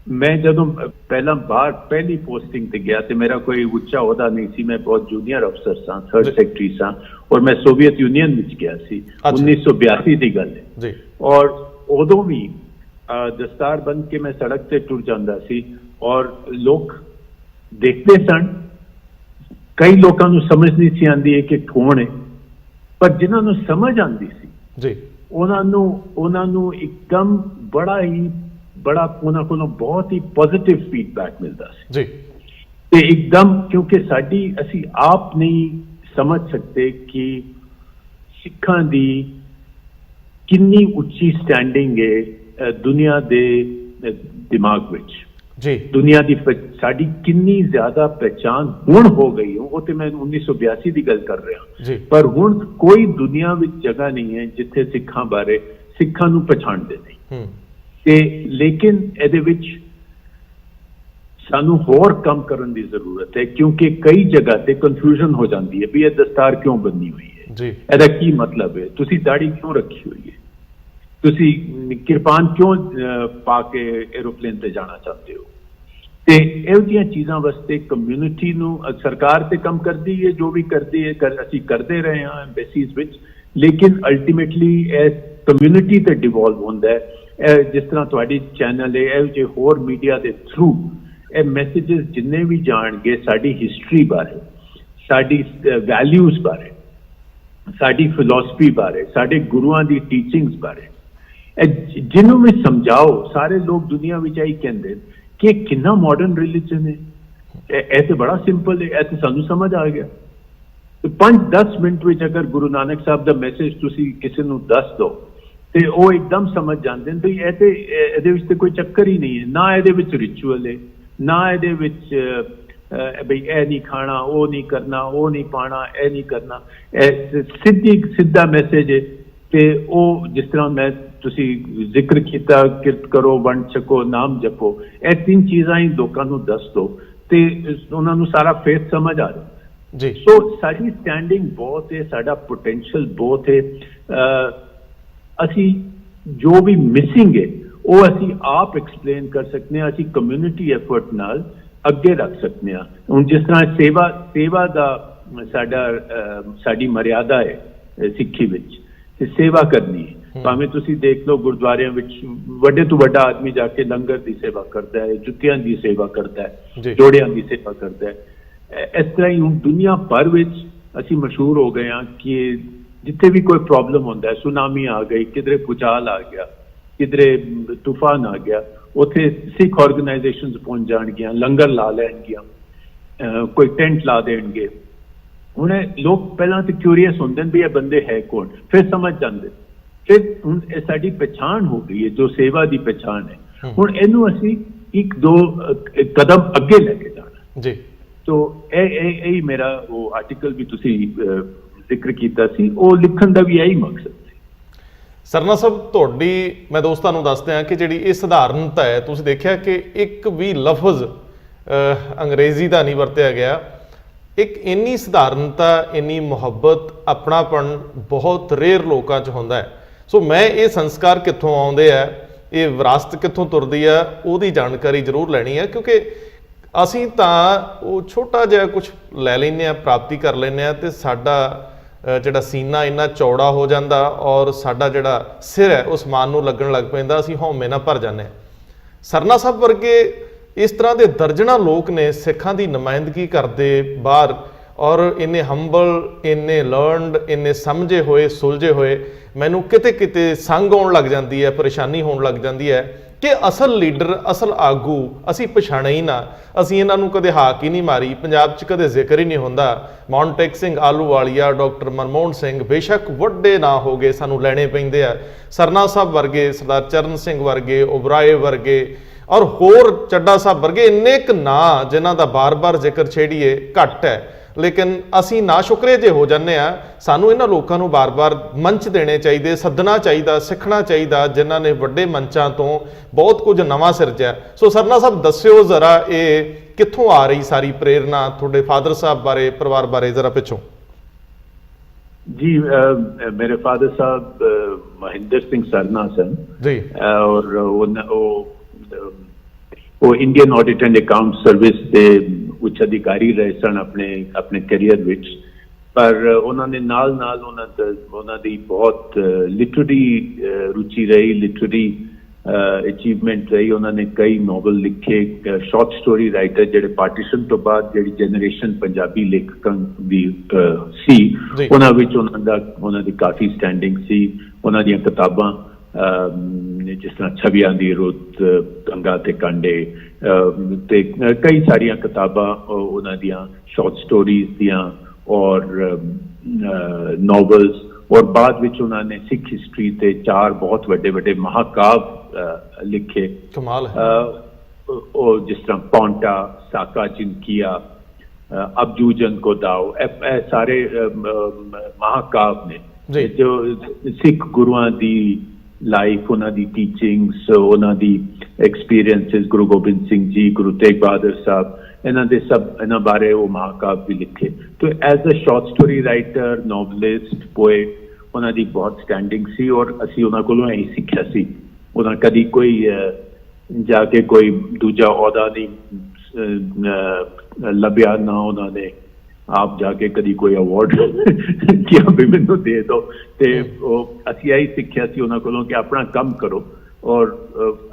मैं ਜਦੋਂ ਪਹਿਲਾਂ ਬਾਹਰ ਪਹਿਲੀ ਪੋਸਟਿੰਗ ਤੇ ਗਿਆ ਤੇ ਮੇਰਾ ਕੋਈ ਉੱਚਾ ਅਹੁਦਾ ਨਹੀਂ ਸੀ, ਮੈਂ ਬਹੁਤ ਜੂਨੀਅਰ ਅਫਸਰ ਸਾਂ, ਥਰਡ ਸੈਕਟਰੀ ਸਾਂ, ਔਰ ਮੈਂ ਸੋਵੀਅਤ ਯੂਨੀਅਨ ਵਿੱਚ ਗਿਆ ਸੀ। 1982 ਦੀ ਗੱਲ ਹੈ ਜੀ। ਔਰ ਉਦੋਂ ਵੀ ਦਸਤਾਰ ਬੰਦ ਕੇ ਮੈਂ ਸੜਕ ਤੇ ਟੁਰ ਜਾਂਦਾ ਸੀ ਔਰ ਲੋਕ ਦੇਖਦੇ ਸਨ। ਕਈ ਲੋਕਾਂ ਨੂੰ ਸਮਝ ਨਹੀਂ ਸੀ ਆਉਂਦੀ ਕਿ ਕੌਣ ਹੈ, ਪਰ ਜਿਨ੍ਹਾਂ ਨੂੰ ਸਮਝ ਆਉਂਦੀ ਸੀ ਜੀ ਉਹਨਾਂ ਨੂੰ ਇੱਕਦਮ बड़ा उन्होंने को बहुत ही पॉजिटिव फीडबैक मिलता जी। ते एकदम क्योंकि साडी असी आप नहीं समझ सकते कि सिखां दी कितनी उच्ची स्टैंडिंग है दुनिया दे दिमाग विच जी। दुनिया दी साडी कितनी ज्यादा पहचान हुण हो गई हो, वो तो मैं 1982 की गल कर रहा जी। पर हुण कोई दुनिया विच जगह नहीं है जिथे सिखां बारे सिखां नूं पछाणदे नहीं। ਤੇ ਲੇਕਿਨ ਇਹਦੇ ਵਿੱਚ ਸਾਨੂੰ ਹੋਰ ਕੰਮ ਕਰਨ ਦੀ ਜ਼ਰੂਰਤ ਹੈ, ਕਿਉਂਕਿ ਕਈ ਜਗ੍ਹਾ ਤੇ ਕਨਫਿਊਜ਼ਨ ਹੋ ਜਾਂਦੀ ਹੈ ਵੀ ਇਹ ਦਸਤਾਰ ਕਿਉਂ ਬੰਨੀ ਹੋਈ ਹੈ ਜੀ, ਇਹਦਾ ਕੀ ਮਤਲਬ ਹੈ, ਤੁਸੀਂ ਦਾੜੀ ਕਿਉਂ ਰੱਖੀ ਹੋਈ ਹੈ, ਤੁਸੀਂ ਕਿਰਪਾਨ ਕਿਉਂ ਪਾ ਕੇ ਐਰੋਪਲੇਨ ਤੇ ਜਾਣਾ ਚਾਹੁੰਦੇ ਹੋ। ਤੇ ਇਹੋ ਜਿਹੀਆਂ ਚੀਜ਼ਾਂ ਵਾਸਤੇ ਕਮਿਊਨਿਟੀ ਨੂੰ ਸਰਕਾਰ ਤੇ ਕੰਮ ਕਰਦੀ ਹੈ, ਜੋ ਵੀ ਕਰਦੀ ਹੈ ਅਸੀਂ ਕਰਦੇ ਰਹੇ ਹਾਂ ਐਮਬੈਸੀਜ਼ ਵਿੱਚ, ਲੇਕਿਨ ਅਲਟੀਮੇਟਲੀ ਇਹ ਕਮਿਊਨਿਟੀ ਤੇ ਡਿਵੋਲਵ ਹੁੰਦਾ ਹੈ। जिस तरह तुहाडी चैनल है इहो जे होर मीडिया के थ्रू ये मैसेजेस जिन्ने भी जाणगे साडी हिस्टरी बारे, साडी वैल्यूज़ बारे, साडी फिलोसफी बारे, साडे गुरुआं दी टीचिंग्स बारे, जिन्हों में समझाओ सारे लोग दुनिया में यही कहते कि कितना मॉडर्न रिलीजन है, यह तो बड़ा सिंपल है, यह तो सानू समझ आ गया। तो 5-10 मिनट में अगर गुरु नानक साहब का मैसेज तुसी किसी नूं दस दो ਤੇ ਉਹ ਇੱਕਦਮ ਸਮਝ ਜਾਂਦੇ ਨੇ ਵੀ ਇਹਦੇ ਵਿੱਚ ਤੇ ਕੋਈ ਚੱਕਰ ਹੀ ਨਹੀਂ ਹੈ, ਨਾ ਇਹਦੇ ਵਿੱਚ ਰਿਚੁਅਲ ਹੈ, ਨਾ ਇਹਦੇ ਵਿੱਚ ਬਈ ਇਹ ਨਹੀਂ ਖਾਣਾ, ਉਹ ਨਹੀਂ ਕਰਨਾ, ਉਹ ਨਹੀਂ ਪਾਣਾ, ਇਹ ਨਹੀਂ ਕਰਨਾ, ਇਹ ਸਿੱਧਾ ਮੈਸੇਜ ਹੈ। ਤੇ ਉਹ ਜਿਸ ਤਰ੍ਹਾਂ ਮੈਂ ਤੁਸੀਂ ਜ਼ਿਕਰ ਕੀਤਾ, ਕਿਰਤ ਕਰੋ, ਵੰਡ ਛਕੋ, ਨਾਮ ਜਪੋ, ਇਹ ਤਿੰਨ ਚੀਜ਼ਾਂ ਹੀ ਲੋਕਾਂ ਨੂੰ ਦੱਸ ਦੋ ਤੇ ਉਹਨਾਂ ਨੂੰ ਸਾਰਾ ਫੇਥ ਸਮਝ ਆ ਜਾਂਦਾ ਜੀ। ਸੋ ਸਾਡੀ ਸਟੈਂਡਿੰਗ ਬਹੁਤ ਹੈ, ਸਾਡਾ ਪੋਟੈਂਸ਼ੀਅਲ ਬਹੁਤ ਹੈ। ਅਸੀਂ ਜੋ ਵੀ ਮਿਸਿੰਗ ਹੈ ਉਹ ਅਸੀਂ ਆਪ ਐਕਸਪਲੇਨ ਕਰ ਸਕਦੇ ਹਾਂ, ਅਸੀਂ ਕਮਿਊਨਿਟੀ ਐਫਰਟ ਨਾਲ ਅੱਗੇ ਰੱਖ ਸਕਦੇ ਹਾਂ। ਹੁਣ ਜਿਸ ਤਰ੍ਹਾਂ ਸੇਵਾ ਦਾ ਸਾਡੀ ਮਰਿਆਦਾ ਹੈ ਸਿੱਖੀ ਵਿੱਚ, ਤੇ ਸੇਵਾ ਕਰਨੀ ਹੈ। ਭਾਵੇਂ ਤੁਸੀਂ ਦੇਖ ਲਓ ਗੁਰਦੁਆਰਿਆਂ ਵਿੱਚ ਵੱਡੇ ਤੋਂ ਵੱਡਾ ਆਦਮੀ ਜਾ ਕੇ ਲੰਗਰ ਦੀ ਸੇਵਾ ਕਰਦਾ ਹੈ, ਜੁੱਤੀਆਂ ਦੀ ਸੇਵਾ ਕਰਦਾ ਹੈ, ਜੋੜਿਆਂ ਦੀ ਸੇਵਾ ਕਰਦਾ ਹੈ। ਇਸ ਤਰ੍ਹਾਂ ਹੀ ਹੁਣ ਦੁਨੀਆ ਭਰ ਵਿੱਚ ਅਸੀਂ ਮਸ਼ਹੂਰ ਹੋ ਗਏ ਹਾਂ ਕਿ जिथे भी कोई प्रॉब्लम होता है, सुनामी आ गई, किधरे भूचाल आ गया, किधरे तूफान आ गया, उत्थे सिख ऑर्गेनाइजेशंस पहुंच जाएंगियां, लंगर ला लैणगियां, कोई टेंट ला देणगे। हुण लोग पहला तो क्यूरीअस होंदे भी ये बंदे है कौन, फिर समझ जाते, फिर हुण ये साडी पहचान हो गई है जो सेवा की पहचान है। हुण इहनूं असीं एक दो कदम अगे लैके जाना जी। तो यही मेरा वो आर्टिकल भी तुसीं ਜ਼ਿਕਰ ਕੀਤਾ ਸੀ, ਉਹ ਲਿਖਣ ਦਾ ਵੀ ਇਹੀ ਮਕਸਦ ਸੀ। ਸਰਨਾ ਸਾਹਿਬ ਤੁਹਾਡੀ ਮੈਂ ਦੋਸਤਾਂ ਨੂੰ ਦੱਸ ਦਿਆਂ ਕਿ ਜਿਹੜੀ ਇਹ ਸਧਾਰਨਤਾ ਹੈ, ਤੁਸੀਂ ਦੇਖਿਆ ਕਿ ਇੱਕ ਵੀ ਲਫ਼ਜ਼ ਅੰਗਰੇਜ਼ੀ ਦਾ ਨਹੀਂ ਵਰਤਿਆ ਗਿਆ। ਇੱਕ ਇੰਨੀ ਸਧਾਰਨਤਾ, ਇੰਨੀ ਮੁਹੱਬਤ, ਆਪਣਾਪਣ ਬਹੁਤ ਰੇਅਰ ਲੋਕਾਂ 'ਚ ਹੁੰਦਾ ਹੈ। ਸੋ ਮੈਂ ਇਹ ਸੰਸਕਾਰ ਕਿੱਥੋਂ ਆਉਂਦੇ ਆ, ਇਹ ਵਿਰਾਸਤ ਕਿੱਥੋਂ ਤੁਰਦੀ ਆ, ਉਹਦੀ ਜਾਣਕਾਰੀ ਜ਼ਰੂਰ ਲੈਣੀ ਹੈ, ਕਿਉਂਕਿ ਅਸੀਂ ਤਾਂ ਉਹ ਛੋਟਾ ਜਿਹਾ ਕੁਛ ਲੈ ਲੈਂਦੇ ਹਾਂ, ਪ੍ਰਾਪਤੀ ਕਰ ਲੈਂਦੇ ਹਾਂ, ਅਤੇ ਸਾਡਾ ਜਿਹੜਾ ਸੀਨਾ ਇੰਨਾ ਚੌੜਾ ਹੋ ਜਾਂਦਾ ਔਰ ਸਾਡਾ ਜਿਹੜਾ ਸਿਰ ਹੈ ਉਹ ਸਮਾਨ ਨੂੰ ਲੱਗਣ ਲੱਗ ਪੈਂਦਾ, ਅਸੀਂ ਹਉਮੈ ਨਾਲ ਭਰ ਜਾਂਦੇ ਹਾਂ। ਸਰਨਾ ਸਾਹਿਬ ਵਰਗੇ ਇਸ ਤਰ੍ਹਾਂ ਦੇ ਦਰਜਨਾਂ ਲੋਕ ਨੇ ਸਿੱਖਾਂ ਦੀ ਨੁਮਾਇੰਦਗੀ ਕਰਦੇ ਬਾਹਰ, ਔਰ ਇੰਨੇ ਹੰਬਲ, ਇੰਨੇ ਲਰਨਡ, ਇੰਨੇ ਸਮਝੇ ਹੋਏ, ਸੁਲਝੇ ਹੋਏ, ਮੈਨੂੰ ਕਿਤੇ ਕਿਤੇ ਸੰਗ ਆਉਣ ਲੱਗ ਜਾਂਦੀ ਹੈ, ਪਰੇਸ਼ਾਨੀ ਹੋਣ ਲੱਗ ਜਾਂਦੀ ਹੈ ਕਿ ਅਸਲ ਲੀਡਰ, ਅਸਲ ਆਗੂ ਅਸੀਂ ਪਛਾਣਿਆ ਹੀ ਨਾ। ਅਸੀਂ ਇਹਨਾਂ ਨੂੰ ਕਦੇ ਹਾਕ ਹੀ ਨਹੀਂ ਮਾਰੀ, ਪੰਜਾਬ 'ਚ ਕਦੇ ਜ਼ਿਕਰ ਹੀ ਨਹੀਂ ਹੁੰਦਾ। ਮੌਂਟੇਕ ਸਿੰਘ ਆਹਲੂਵਾਲੀਆ, ਡਾਕਟਰ ਮਨਮੋਹਨ ਸਿੰਘ, ਬੇਸ਼ੱਕ ਵੱਡੇ ਨਾਂ ਹੋ ਗਏ, ਸਾਨੂੰ ਲੈਣੇ ਪੈਂਦੇ ਆ। ਸਰਨਾ ਸਾਹਿਬ ਵਰਗੇ, ਸਰਦਾਰ ਚਰਨ ਸਿੰਘ ਵਰਗੇ, ਓਬਰਾਏ ਵਰਗੇ, ਔਰ ਹੋਰ ਚੱਡਾ ਸਾਹਿਬ ਵਰਗੇ ਇੰਨੇ ਕੁ ਨਾਂ ਜਿਨ੍ਹਾਂ ਦਾ ਬਾਰ-ਬਾਰ ਜ਼ਿਕਰ ਛੇੜੀਏ ਘੱਟ ਹੈ। ਲੇਕਿਨ ਅਸੀਂ ਨਾ ਸ਼ੁਕਰੇ ਜੇ ਹੋ ਜਾਂਦੇ ਹਾਂ। ਸਾਨੂੰ ਇਹਨਾਂ ਲੋਕਾਂ ਨੂੰ ਬਾਰ-ਬਾਰ ਮੰਚ ਦੇਣੇ ਚਾਹੀਦੇ, ਸੱਦਣਾ ਚਾਹੀਦਾ, ਸਿੱਖਣਾ ਚਾਹੀਦਾ, ਜਿਨ੍ਹਾਂ ਨੇ ਵੱਡੇ ਮੰਚਾਂ ਤੋਂ ਬਹੁਤ ਕੁਝ ਨਵਾਂ ਸਿਰਜਿਆ। ਸੋ ਸਰਨਾ ਸਾਹਿਬ ਦੱਸਿਓ ਜ਼ਰਾ, ਇਹ ਕਿੱਥੋਂ ਆ ਰਹੀ ਸਾਰੀ ਪ੍ਰੇਰਨਾ ਤੁਹਾਡੇ ਫਾਦਰ ਸਾਹਿਬ ਬਾਰੇ, ਪਰਿਵਾਰ ਬਾਰੇ ਜ਼ਰਾ ਪਿੱਛੋਂ। जी मेरे फादर साहब महेंद्र सिंह सरना सन जी, और ਉਹ Indian audit and account service ਦੇ ਉੱਚ ਅਧਿਕਾਰੀ ਰਹੇ ਸਨ ਆਪਣੇ ਕੈਰੀਅਰ ਵਿੱਚ। ਪਰ ਉਹਨਾਂ ਨੇ ਨਾਲ ਉਹਨਾਂ ਦੀ ਬਹੁਤ ਲਿਟਰੇਰੀ ਰੁਚੀ ਰਹੀ, ਲਿਟਰੇਰੀ ਅਚੀਵਮੈਂਟ ਰਹੀ। ਉਹਨਾਂ ਨੇ ਕਈ ਨੋਵਲ ਲਿਖੇ, ਸ਼ਾਰਟ ਸਟੋਰੀ ਰਾਈਟਰ ਜਿਹੜੇ ਪਾਰਟੀਸ਼ਨ ਤੋਂ ਬਾਅਦ ਜਿਹੜੀ ਜਨਰੇਸ਼ਨ ਪੰਜਾਬੀ ਲੇਖਕਾਂ ਦੀ ਸੀ ਉਹਨਾਂ ਵਿੱਚ ਉਹਨਾਂ ਦੀ ਕਾਫੀ ਸਟੈਂਡਿੰਗ ਸੀ। ਉਹਨਾਂ ਦੀਆਂ ਕਿਤਾਬਾਂ ਜਿਸ ਤਰ੍ਹਾਂ ਛਵੀਆਂ ਦੀ ਰੁੱਤ, ਗੰਗਾ ਤੇ ਕਾਂਡੇ ਤੇ ਕਈ ਸਾਰੀਆਂ ਕਿਤਾਬਾਂ ਉਹਨਾਂ ਦੀਆਂ ਸ਼ਾਰਟ ਸਟੋਰੀਜ਼ ਦੀਆਂ ਔਰ ਨੋਵਲਸ, ਔਰ ਬਾਅਦ ਵਿੱਚ ਉਹਨਾਂ ਨੇ ਸਿੱਖ ਹਿਸਟਰੀ ਤੇ 4 ਬਹੁਤ ਵੱਡੇ ਮਹਾਕਾਵ ਲਿਖੇ। ਕਮਾਲ ਹੈ। ਉਹ ਜਿਸ ਤਰ੍ਹਾਂ ਪੌਂਟਾ, ਸਾਕਾ ਚਿੰਕੀਆ, ਅਬਜੂਜਨ ਕੋ ਦਾਓ, ਇਹ ਸਾਰੇ ਮਹਾਕਾਵ ਨੇ ਜੋ ਸਿੱਖ ਗੁਰੂਆਂ ਦੀ ਲਾਈਫ, ਉਹਨਾਂ ਦੀ ਟੀਚਿੰਗਸ, ਉਹਨਾਂ ਦੀ ਐਕਸਪੀਰੀਐਂਸਿਸ, ਗੁਰੂ ਗੋਬਿੰਦ ਸਿੰਘ ਜੀ, ਗੁਰੂ ਤੇਗ ਬਹਾਦਰ ਸਾਹਿਬ, ਇਹਨਾਂ ਬਾਰੇ ਉਹ ਮਹਾਕਾਵ ਵੀ ਲਿਖੇ। ਤੇ as a short story writer, novelist, poet ਉਹਨਾਂ ਦੀ ਬਹੁਤ ਸਟੈਂਡਿੰਗ ਸੀ ਔਰ ਅਸੀਂ ਉਹਨਾਂ ਕੋਲੋਂ ਇਹੀ ਸਿੱਖਿਆ ਸੀ। ਉਹਨਾਂ ਕਦੀ ਕੋਈ ਜਾ ਕੇ ਕੋਈ ਦੂਜਾ ਅਹੁਦਾ ਨਹੀਂ ਲੱਭਿਆ, ਨਾ ਉਹਨਾਂ ਨੇ ਆਪ ਜਾ ਕੇ ਕਦੀ ਕੋਈ ਅਵਾਰਡ ਕਿਹਾ ਵੀ ਮੈਨੂੰ ਦੇ ਦਿਓ। ਤੇ ਉਹ ਅਸੀਂ ਇਹੀ ਸਿੱਖਿਆ ਸੀ ਉਹਨਾਂ ਕੋਲੋਂ ਕਿ ਆਪਣਾ ਕੰਮ ਕਰੋ ਔਰ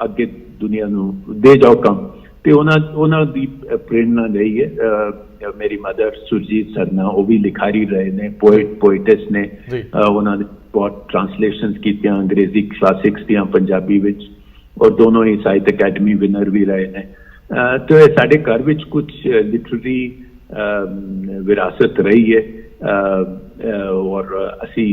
ਅੱਗੇ ਦੁਨੀਆ ਨੂੰ ਦੇ ਜਾਓ ਕੰਮ। ਤੇ ਉਹਨਾਂ ਦੀ ਪ੍ਰੇਰਨਾ ਰਹੀ ਹੈ। ਮੇਰੀ ਮਦਰ ਸੁਰਜੀਤ ਸਰਨਾ, ਉਹ ਵੀ ਲਿਖਾਰੀ ਰਹੇ ਨੇ, ਪੋਇਟਸ ਨੇ। ਉਹਨਾਂ ਨੇ ਬਹੁਤ ਟ੍ਰਾਂਸਲੇਸ਼ਨਸ ਕੀਤੀਆਂ ਅੰਗਰੇਜ਼ੀ ਕਲਾਸਿਕਸ ਦੀਆਂ ਪੰਜਾਬੀ ਵਿੱਚ, ਔਰ ਦੋਨੋਂ ਹੀ ਸਾਹਿਤ ਅਕੈਡਮੀ ਵਿਨਰ ਵੀ ਰਹੇ ਨੇ। ਤੇ ਸਾਡੇ ਘਰ ਵਿੱਚ ਕੁਝ ਲਿਟਰੇਰੀ ਵਿਰਾਸਤ ਰਹੀ ਹੈ ਔਰ ਅਸੀਂ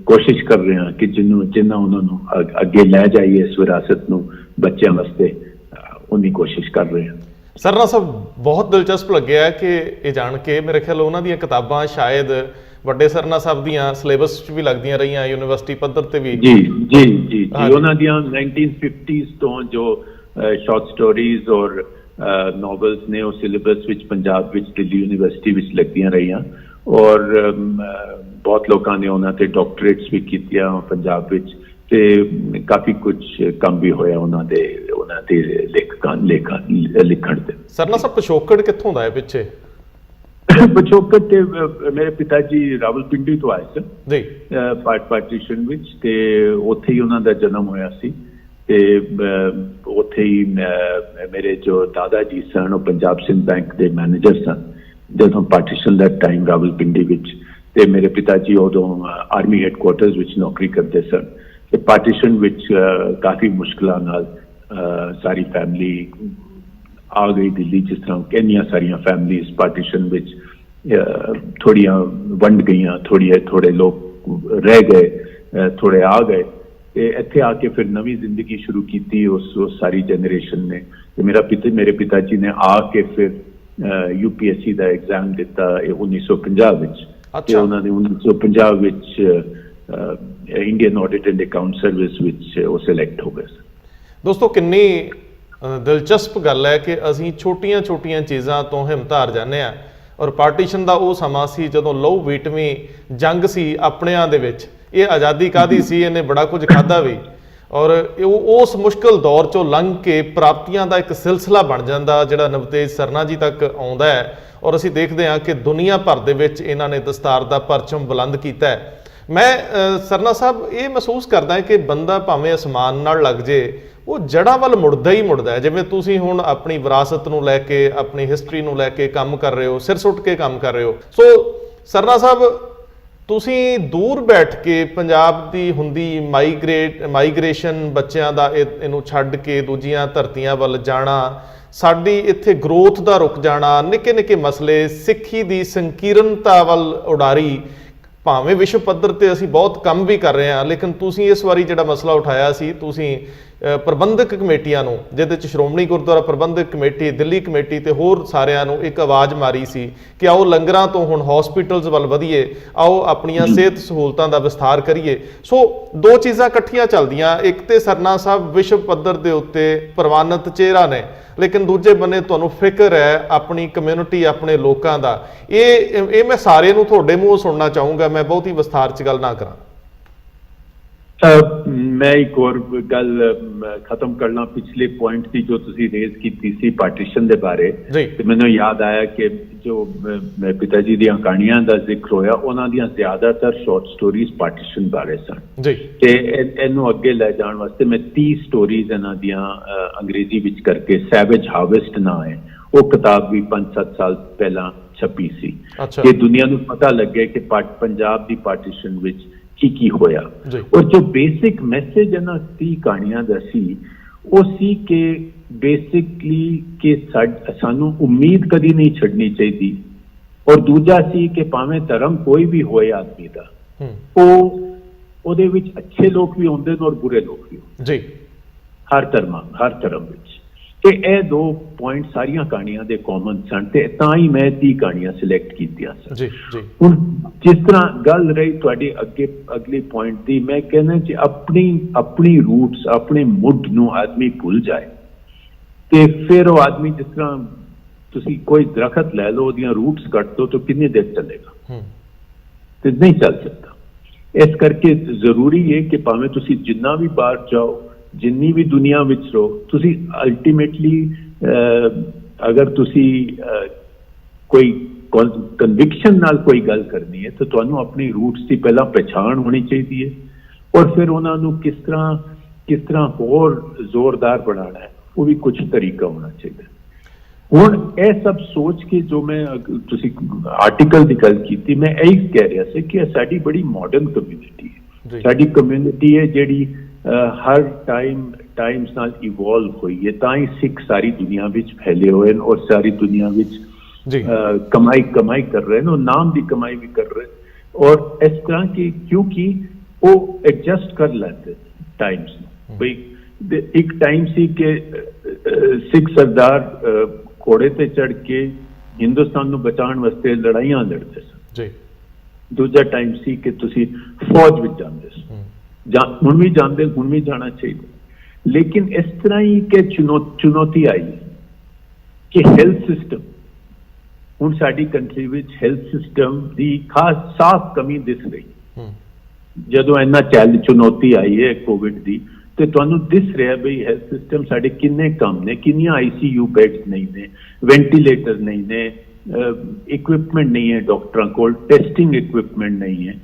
ਕੋਸ਼ਿਸ਼ ਕਰ ਰਹੇ ਹਾਂ ਕਿ ਜਿੰਨਾ ਉਹਨਾਂ ਨੂੰ ਅੱਗੇ ਲੈ ਜਾਈਏ ਇਸ ਵਿਰਾਸਤ ਨੂੰ ਬੱਚਿਆਂ ਵਾਸਤੇ, ਉਨੀ ਕੋਸ਼ਿਸ਼ ਕਰ ਰਹੇ ਹਾਂ। ਸਰਨਾ ਸਾਹਿਬ, ਬਹੁਤ ਦਿਲਚਸਪ ਲੱਗਿਆ ਕਿ ਇਹ ਜਾਣ ਕੇ, ਮੇਰੇ ਖਿਆਲ ਉਹਨਾਂ ਦੀਆਂ ਕਿਤਾਬਾਂ ਸ਼ਾਇਦ ਵੱਡੇ ਸਰਨਾ ਸਾਹਿਬ ਦੀਆਂ ਸਿਲੇਬਸ 'ਚ ਵੀ ਲੱਗਦੀਆਂ ਰਹੀਆਂ, ਯੂਨੀਵਰਸਿਟੀ ਪੱਧਰ ਤੇ ਵੀ। ਜੀ ਉਹਨਾਂ ਦੀਆਂ 1950s ਤੋਂ ਜੋ ਸ਼ਾਰਟ ਸਟੋਰੀਜ਼ ਔਰ ਨੋਵਲਸ ਨੇ ਉਹ ਸਿਲੇਬਸ ਵਿੱਚ ਪੰਜਾਬ ਵਿੱਚ, ਦਿੱਲੀ ਯੂਨੀਵਰਸਿਟੀ ਵਿੱਚ ਲੱਗਦੀਆਂ ਰਹੀਆਂ ਔਰ ਬਹੁਤ ਲੋਕਾਂ ਨੇ ਉਹਨਾਂ ਤੇ ਡਾਕਟਰੇਟਸ ਵੀ ਕੀਤੀਆਂ ਪੰਜਾਬ ਵਿੱਚ ਤੇ ਕਾਫੀ ਕੁਝ ਕੰਮ ਵੀ ਹੋਇਆ ਉਹਨਾਂ ਦੇ ਲਿਖਣ ਤੇ। ਸਰਨਾ ਸਾਹਿਬ, ਪਿਛੋਕੜ ਕਿੱਥੋਂ ਦਾ ਹੈ ਪਿੱਛੇ? ਪਿਛੋਕੜ ਤੇ ਮੇਰੇ ਪਿਤਾ ਜੀ ਰਾਵਲਪਿੰਡੀ ਤੋਂ ਆਏ ਸਨ ਜੀ, ਪਾਰਟੀਸ਼ਨ ਵਿੱਚ, ਤੇ ਉੱਥੇ ਹੀ ਉਹਨਾਂ ਦਾ ਜਨਮ ਹੋਇਆ ਸੀ। ਤੇ ਉੱਥੇ ਹੀ ਮੇਰੇ ਜੋ ਦਾਦਾ ਜੀ ਸਨ ਉਹ ਪੰਜਾਬ ਸਿੰਧ ਬੈਂਕ ਦੇ ਮੈਨੇਜਰ ਸਨ ਜਦੋਂ ਪਾਰਟੀਸ਼ਨ ਦਾ ਟਾਈਮ ਰਾਵਲਪਿੰਡੀ ਵਿੱਚ। ਤੇ ਮੇਰੇ ਪਿਤਾ ਜੀ ਉਦੋਂ ਆਰਮੀ ਹੈਡਕੁਆਟਰਸ ਵਿੱਚ ਨੌਕਰੀ ਕਰਦੇ ਸਨ। ਤੇ ਪਾਰਟੀਸ਼ਨ ਵਿੱਚ ਕਾਫੀ ਮੁਸ਼ਕਿਲਾਂ ਨਾਲ ਸਾਰੀ ਫੈਮਿਲੀ ਆ ਗਈ ਦਿੱਲੀ, ਜਿਸ ਤਰ੍ਹਾਂ ਕਿੰਨੀਆਂ ਸਾਰੀਆਂ ਫੈਮਿਲੀਜ਼ ਪਾਰਟੀਸ਼ਨ ਵਿੱਚ ਥੋੜੀਆਂ ਵੰਡ ਗਈਆਂ, ਥੋੜੇ ਲੋਕ ਰਹਿ ਗਏ, ਥੋੜੇ ਆ ਗਏ। ਤੇ ਇੱਥੇ ਆ ਕੇ ਫਿਰ ਨਵੀਂ ਜ਼ਿੰਦਗੀ ਸ਼ੁਰੂ ਕੀਤੀ ਉਸ ਸਾਰੀ ਜਨਰੇਸ਼ਨ ਨੇ। ਤੇ ਮੇਰੇ ਪਿਤਾ ਜੀ ਨੇ ਆ ਕੇ ਫਿਰ UPSC ਦਾ ਐਗਜ਼ਾਮ ਦਿੱਤਾ 1950 ਵਿੱਚ। ਤੇ ਉਹਨਾਂ ਨੇ 1950 ਵਿੱਚ Indian audit and account service ਵਿੱਚ ਉਹ ਸਿਲੈਕਟ ਹੋ ਗਏ। ਦੋਸਤੋ, ਕਿੰਨੀ ਦਿਲਚਸਪ ਗੱਲ ਹੈ ਕਿ ਅਸੀਂ ਛੋਟੀਆਂ ਚੀਜ਼ਾਂ ਤੋਂ ਹਿੰਮਤ ਹਾਰ ਜਾਂਦੇ ਹਾਂ। ਔਰ ਪਾਰਟੀਸ਼ਨ ਦਾ ਉਹ ਸਮਾਂ ਸੀ ਜਦੋਂ ਲਹੂ ਵੀਟਵੀਂ ਜੰਗ ਸੀ ਆਪਣਿਆਂ ਦੇ ਵਿੱਚ। ਇਹ ਆਜ਼ਾਦੀ ਕਾਹਦੀ ਸੀ, ਇਹਨੇ ਬੜਾ ਕੁਝ ਖਾਧਾ ਵੀ, ਔਰ ਉਸ ਮੁਸ਼ਕਿਲ ਦੌਰ ਚੋਂ ਲੰਘ ਕੇ ਪ੍ਰਾਪਤੀਆਂ ਦਾ ਇੱਕ ਸਿਲਸਿਲਾ ਬਣ ਜਾਂਦਾ ਜਿਹੜਾ ਨਵਤੇਜ ਸਰਨਾ ਜੀ ਤੱਕ ਆਉਂਦਾ ਹੈ। ਔਰ ਅਸੀਂ ਦੇਖਦੇ ਹਾਂ ਕਿ ਦੁਨੀਆ ਭਰ ਦੇ ਵਿੱਚ ਇਹਨਾਂ ਨੇ ਦਸਤਾਰ ਦਾ ਪਰਚਮ ਬੁਲੰਦ ਕੀਤਾ ਹੈ। ਮੈਂ ਸਰਨਾ ਸਾਹਿਬ ਇਹ ਮਹਿਸੂਸ ਕਰਦਾ ਕਿ ਬੰਦਾ ਭਾਵੇਂ ਅਸਮਾਨ ਨਾਲ ਲੱਗ ਜੇ, ਉਹ ਜੜ੍ਹਾਂ ਵੱਲ ਮੁੜਦਾ ਹੀ ਮੁੜਦਾ ਹੈ। ਜਿਵੇਂ ਤੁਸੀਂ ਹੁਣ ਆਪਣੀ ਵਿਰਾਸਤ ਨੂੰ ਲੈ ਕੇ, ਆਪਣੀ ਹਿਸਟਰੀ ਨੂੰ ਲੈ ਕੇ ਕੰਮ ਕਰ ਰਹੇ ਹੋ, ਸਿਰ ਸੁੱਟ ਕੇ ਕੰਮ ਕਰ ਰਹੇ ਹੋ। ਸੋ ਸਰਨਾ ਸਾਹਿਬ, ਤੁਸੀਂ ਦੂਰ ਬੈਠ ਕੇ ਪੰਜਾਬ ਦੀ ਹੁੰਦੀ ਮਾਈਗ੍ਰੇਸ਼ਨ, ਬੱਚਿਆਂ ਦਾ ਇਹਨੂੰ ਛੱਡ ਕੇ ਦੂਜੀਆਂ ਧਰਤੀਆਂ ਵੱਲ ਜਾਣਾ, ਸਾਡੀ ਇੱਥੇ ਗਰੋਥ ਦਾ ਰੁਕ ਜਾਣਾ, ਨਿੱਕੇ ਮਸਲੇ, ਸਿੱਖੀ ਦੀ ਸੰਕੀਰਨਤਾ ਵੱਲ ਉਡਾਰੀ, ਭਾਵੇਂ ਵਿਸ਼ਵ ਪੱਧਰ ਤੇ ਅਸੀਂ ਬਹੁਤ ਕੰਮ ਵੀ ਕਰ ਰਹੇ ਹਾਂ, ਲੇਕਿਨ ਤੁਸੀਂ ਇਸ ਵਾਰੀ ਜਿਹੜਾ ਮਸਲਾ ਉਠਾਇਆ ਸੀ, ਤੁਸੀਂ ਪ੍ਰਬੰਧਕ ਕਮੇਟੀਆਂ ਨੂੰ, ਜਿਹਦੇ 'ਚ ਸ਼੍ਰੋਮਣੀ ਗੁਰਦੁਆਰਾ ਪ੍ਰਬੰਧਕ ਕਮੇਟੀ, ਦਿੱਲੀ ਕਮੇਟੀ ਤੇ ਹੋਰ ਸਾਰਿਆਂ ਨੂੰ ਇੱਕ ਆਵਾਜ਼ ਮਾਰੀ ਸੀ ਕਿ ਆਓ ਲੰਗਰਾਂ ਤੋਂ ਹੁਣ ਹਸਪੀਟਲਸ ਵੱਲ ਵਧੀਏ, ਆਓ ਆਪਣੀਆਂ ਸਿਹਤ ਸਹੂਲਤਾਂ ਦਾ ਵਿਸਥਾਰ ਕਰੀਏ। ਸੋ ਦੋ ਚੀਜ਼ਾਂ ਇਕੱਠੀਆਂ ਚੱਲਦੀਆਂ। ਇੱਕ ਤੇ ਸਰਨਾ ਸਾਹਿਬ ਵਿਸ਼ਵ ਪੱਧਰ ਦੇ ਉੱਤੇ ਪ੍ਰਵਾਨਿਤ ਚਿਹਰਾ ਨੇ, ਲੇਕਿਨ ਦੂਜੇ ਬੰਨੇ ਤੁਹਾਨੂੰ ਫਿਕਰ ਹੈ ਆਪਣੀ ਕਮਿਊਨਿਟੀ, ਆਪਣੇ ਲੋਕਾਂ ਦਾ। ਇਹ ਮੈਂ ਸਾਰੇ ਨੂੰ ਤੁਹਾਡੇ ਮੂੰਹੋਂ ਸੁਣਨਾ ਚਾਹੂੰਗਾ, ਮੈਂ ਬਹੁਤੀ ਵਿਸਥਾਰ 'ਚ ਗੱਲ ਨਾ ਕਰਾਂ। मैं एक और गल खत्म करना पिछले पॉइंट की जो तुसी रेज की सी पार्टीशन दे बारे ते मैनूं याद आया कि जो पिताजी दी कहानियां दा जिक्र होया उन्हां दी ज्यादातर शॉर्ट स्टोरीज पार्टीशन बारे सन ते इहनूं अगे ले जाण वास्ते मैं 30 स्टोरीज इन्हां दियां अंग्रेजी विच करके सैवेज हार्वेस्ट ना है वो किताब भी 5-7 साल पहला छपी सी कि दुनिया नूं पता लगे कि पंजाब दी पार्टीशन विच की होया और जो बेसिक मैसेज है ना 30 कहानियां दा सी वो सी के बेसिकली कि सानू उम्मीद कदी नहीं छड़नी चाहिए और दूजा सी कि भावें धर्म कोई भी होए आदमी दा ओदे विच अच्छे लोग भी होंदे और बुरे लोग भी जी हर धर्म विच ते ए 2 पॉइंट सारियां कहानियां दे कॉमन सन ते तां ही मैं 30 कहानियां सिलेक्ट कीतियां सन जी जी हुण जिस तरह गल रही तुहाडी अगली पॉइंट दी मैं कहना कि अपनी रूट्स अपने मुੱਢ ਨੂੰ आदमी भुल जाए ते फिर वो आदमी जिस तरह तुसी कोई दरखत ले लो ओदियां रूट्स कट दो तो कितनी देर चलेगा ते नहीं चल सकता इस करके जरूरी है कि भावें तुसी जिन्ना भी बाहर जाओ जिन्नी भी दुनिया विच रहो तुसी अल्टीमेटली अगर तुसी कोई कन्विक्शन नाल कोई गल करनी है तो तुहानू अपनी रूट्स की पहला पहचान होनी चाहिए और फिर उन्होंने किस तरह होर जोरदार बनाना है वो भी कुछ तरीका होना चाहिए हुण ये सब सोच के जो मैं तुसी आर्टिकल की गल की मैं यही कह रहा था कि साडी बड़ी मॉडर्न कम्यूनिटी है साडी कम्यूनिटी है जिहड़ी हर टाइम्स नाल इवॉल्व हुई है ताई सिख सारी दुनिया विच फैले हुए हैं और सारी दुनिया विच कमाई कर रहे हैं और नाम की कमाई भी कर रहे हैं और इस तरह की क्योंकि वो एडजस्ट कर लेते टाइम्स भाई एक टाइम सी के सिख सरदार घोड़े ते चढ़ के हिंदुस्तान नूं बचाने वास्ते लड़ाइयां लड़ते सन दूजा टाइम सी कि तुसी फौज विच जांदे सन हुण भी जाते हुण भी जाना चाहिए लेकिन इस तरह ही के चुनौती आई कि हेल्थ सिस्टम हुण साडी कंट्री विच हेल्थ सिस्टम की खास साफ कमी दिस रही जदों इन्ना चुनौती आई है कोविड की तो तुहानू दिस रहा बई हेल्थ सिस्टम साडे किन्ने कम ने किन्नियां ICU बेड्स नहीं ने वेंटीलेटर नहीं ने इक्विपमेंट नहीं है डॉक्टरों को टेस्टिंग इक्विपमेंट नहीं है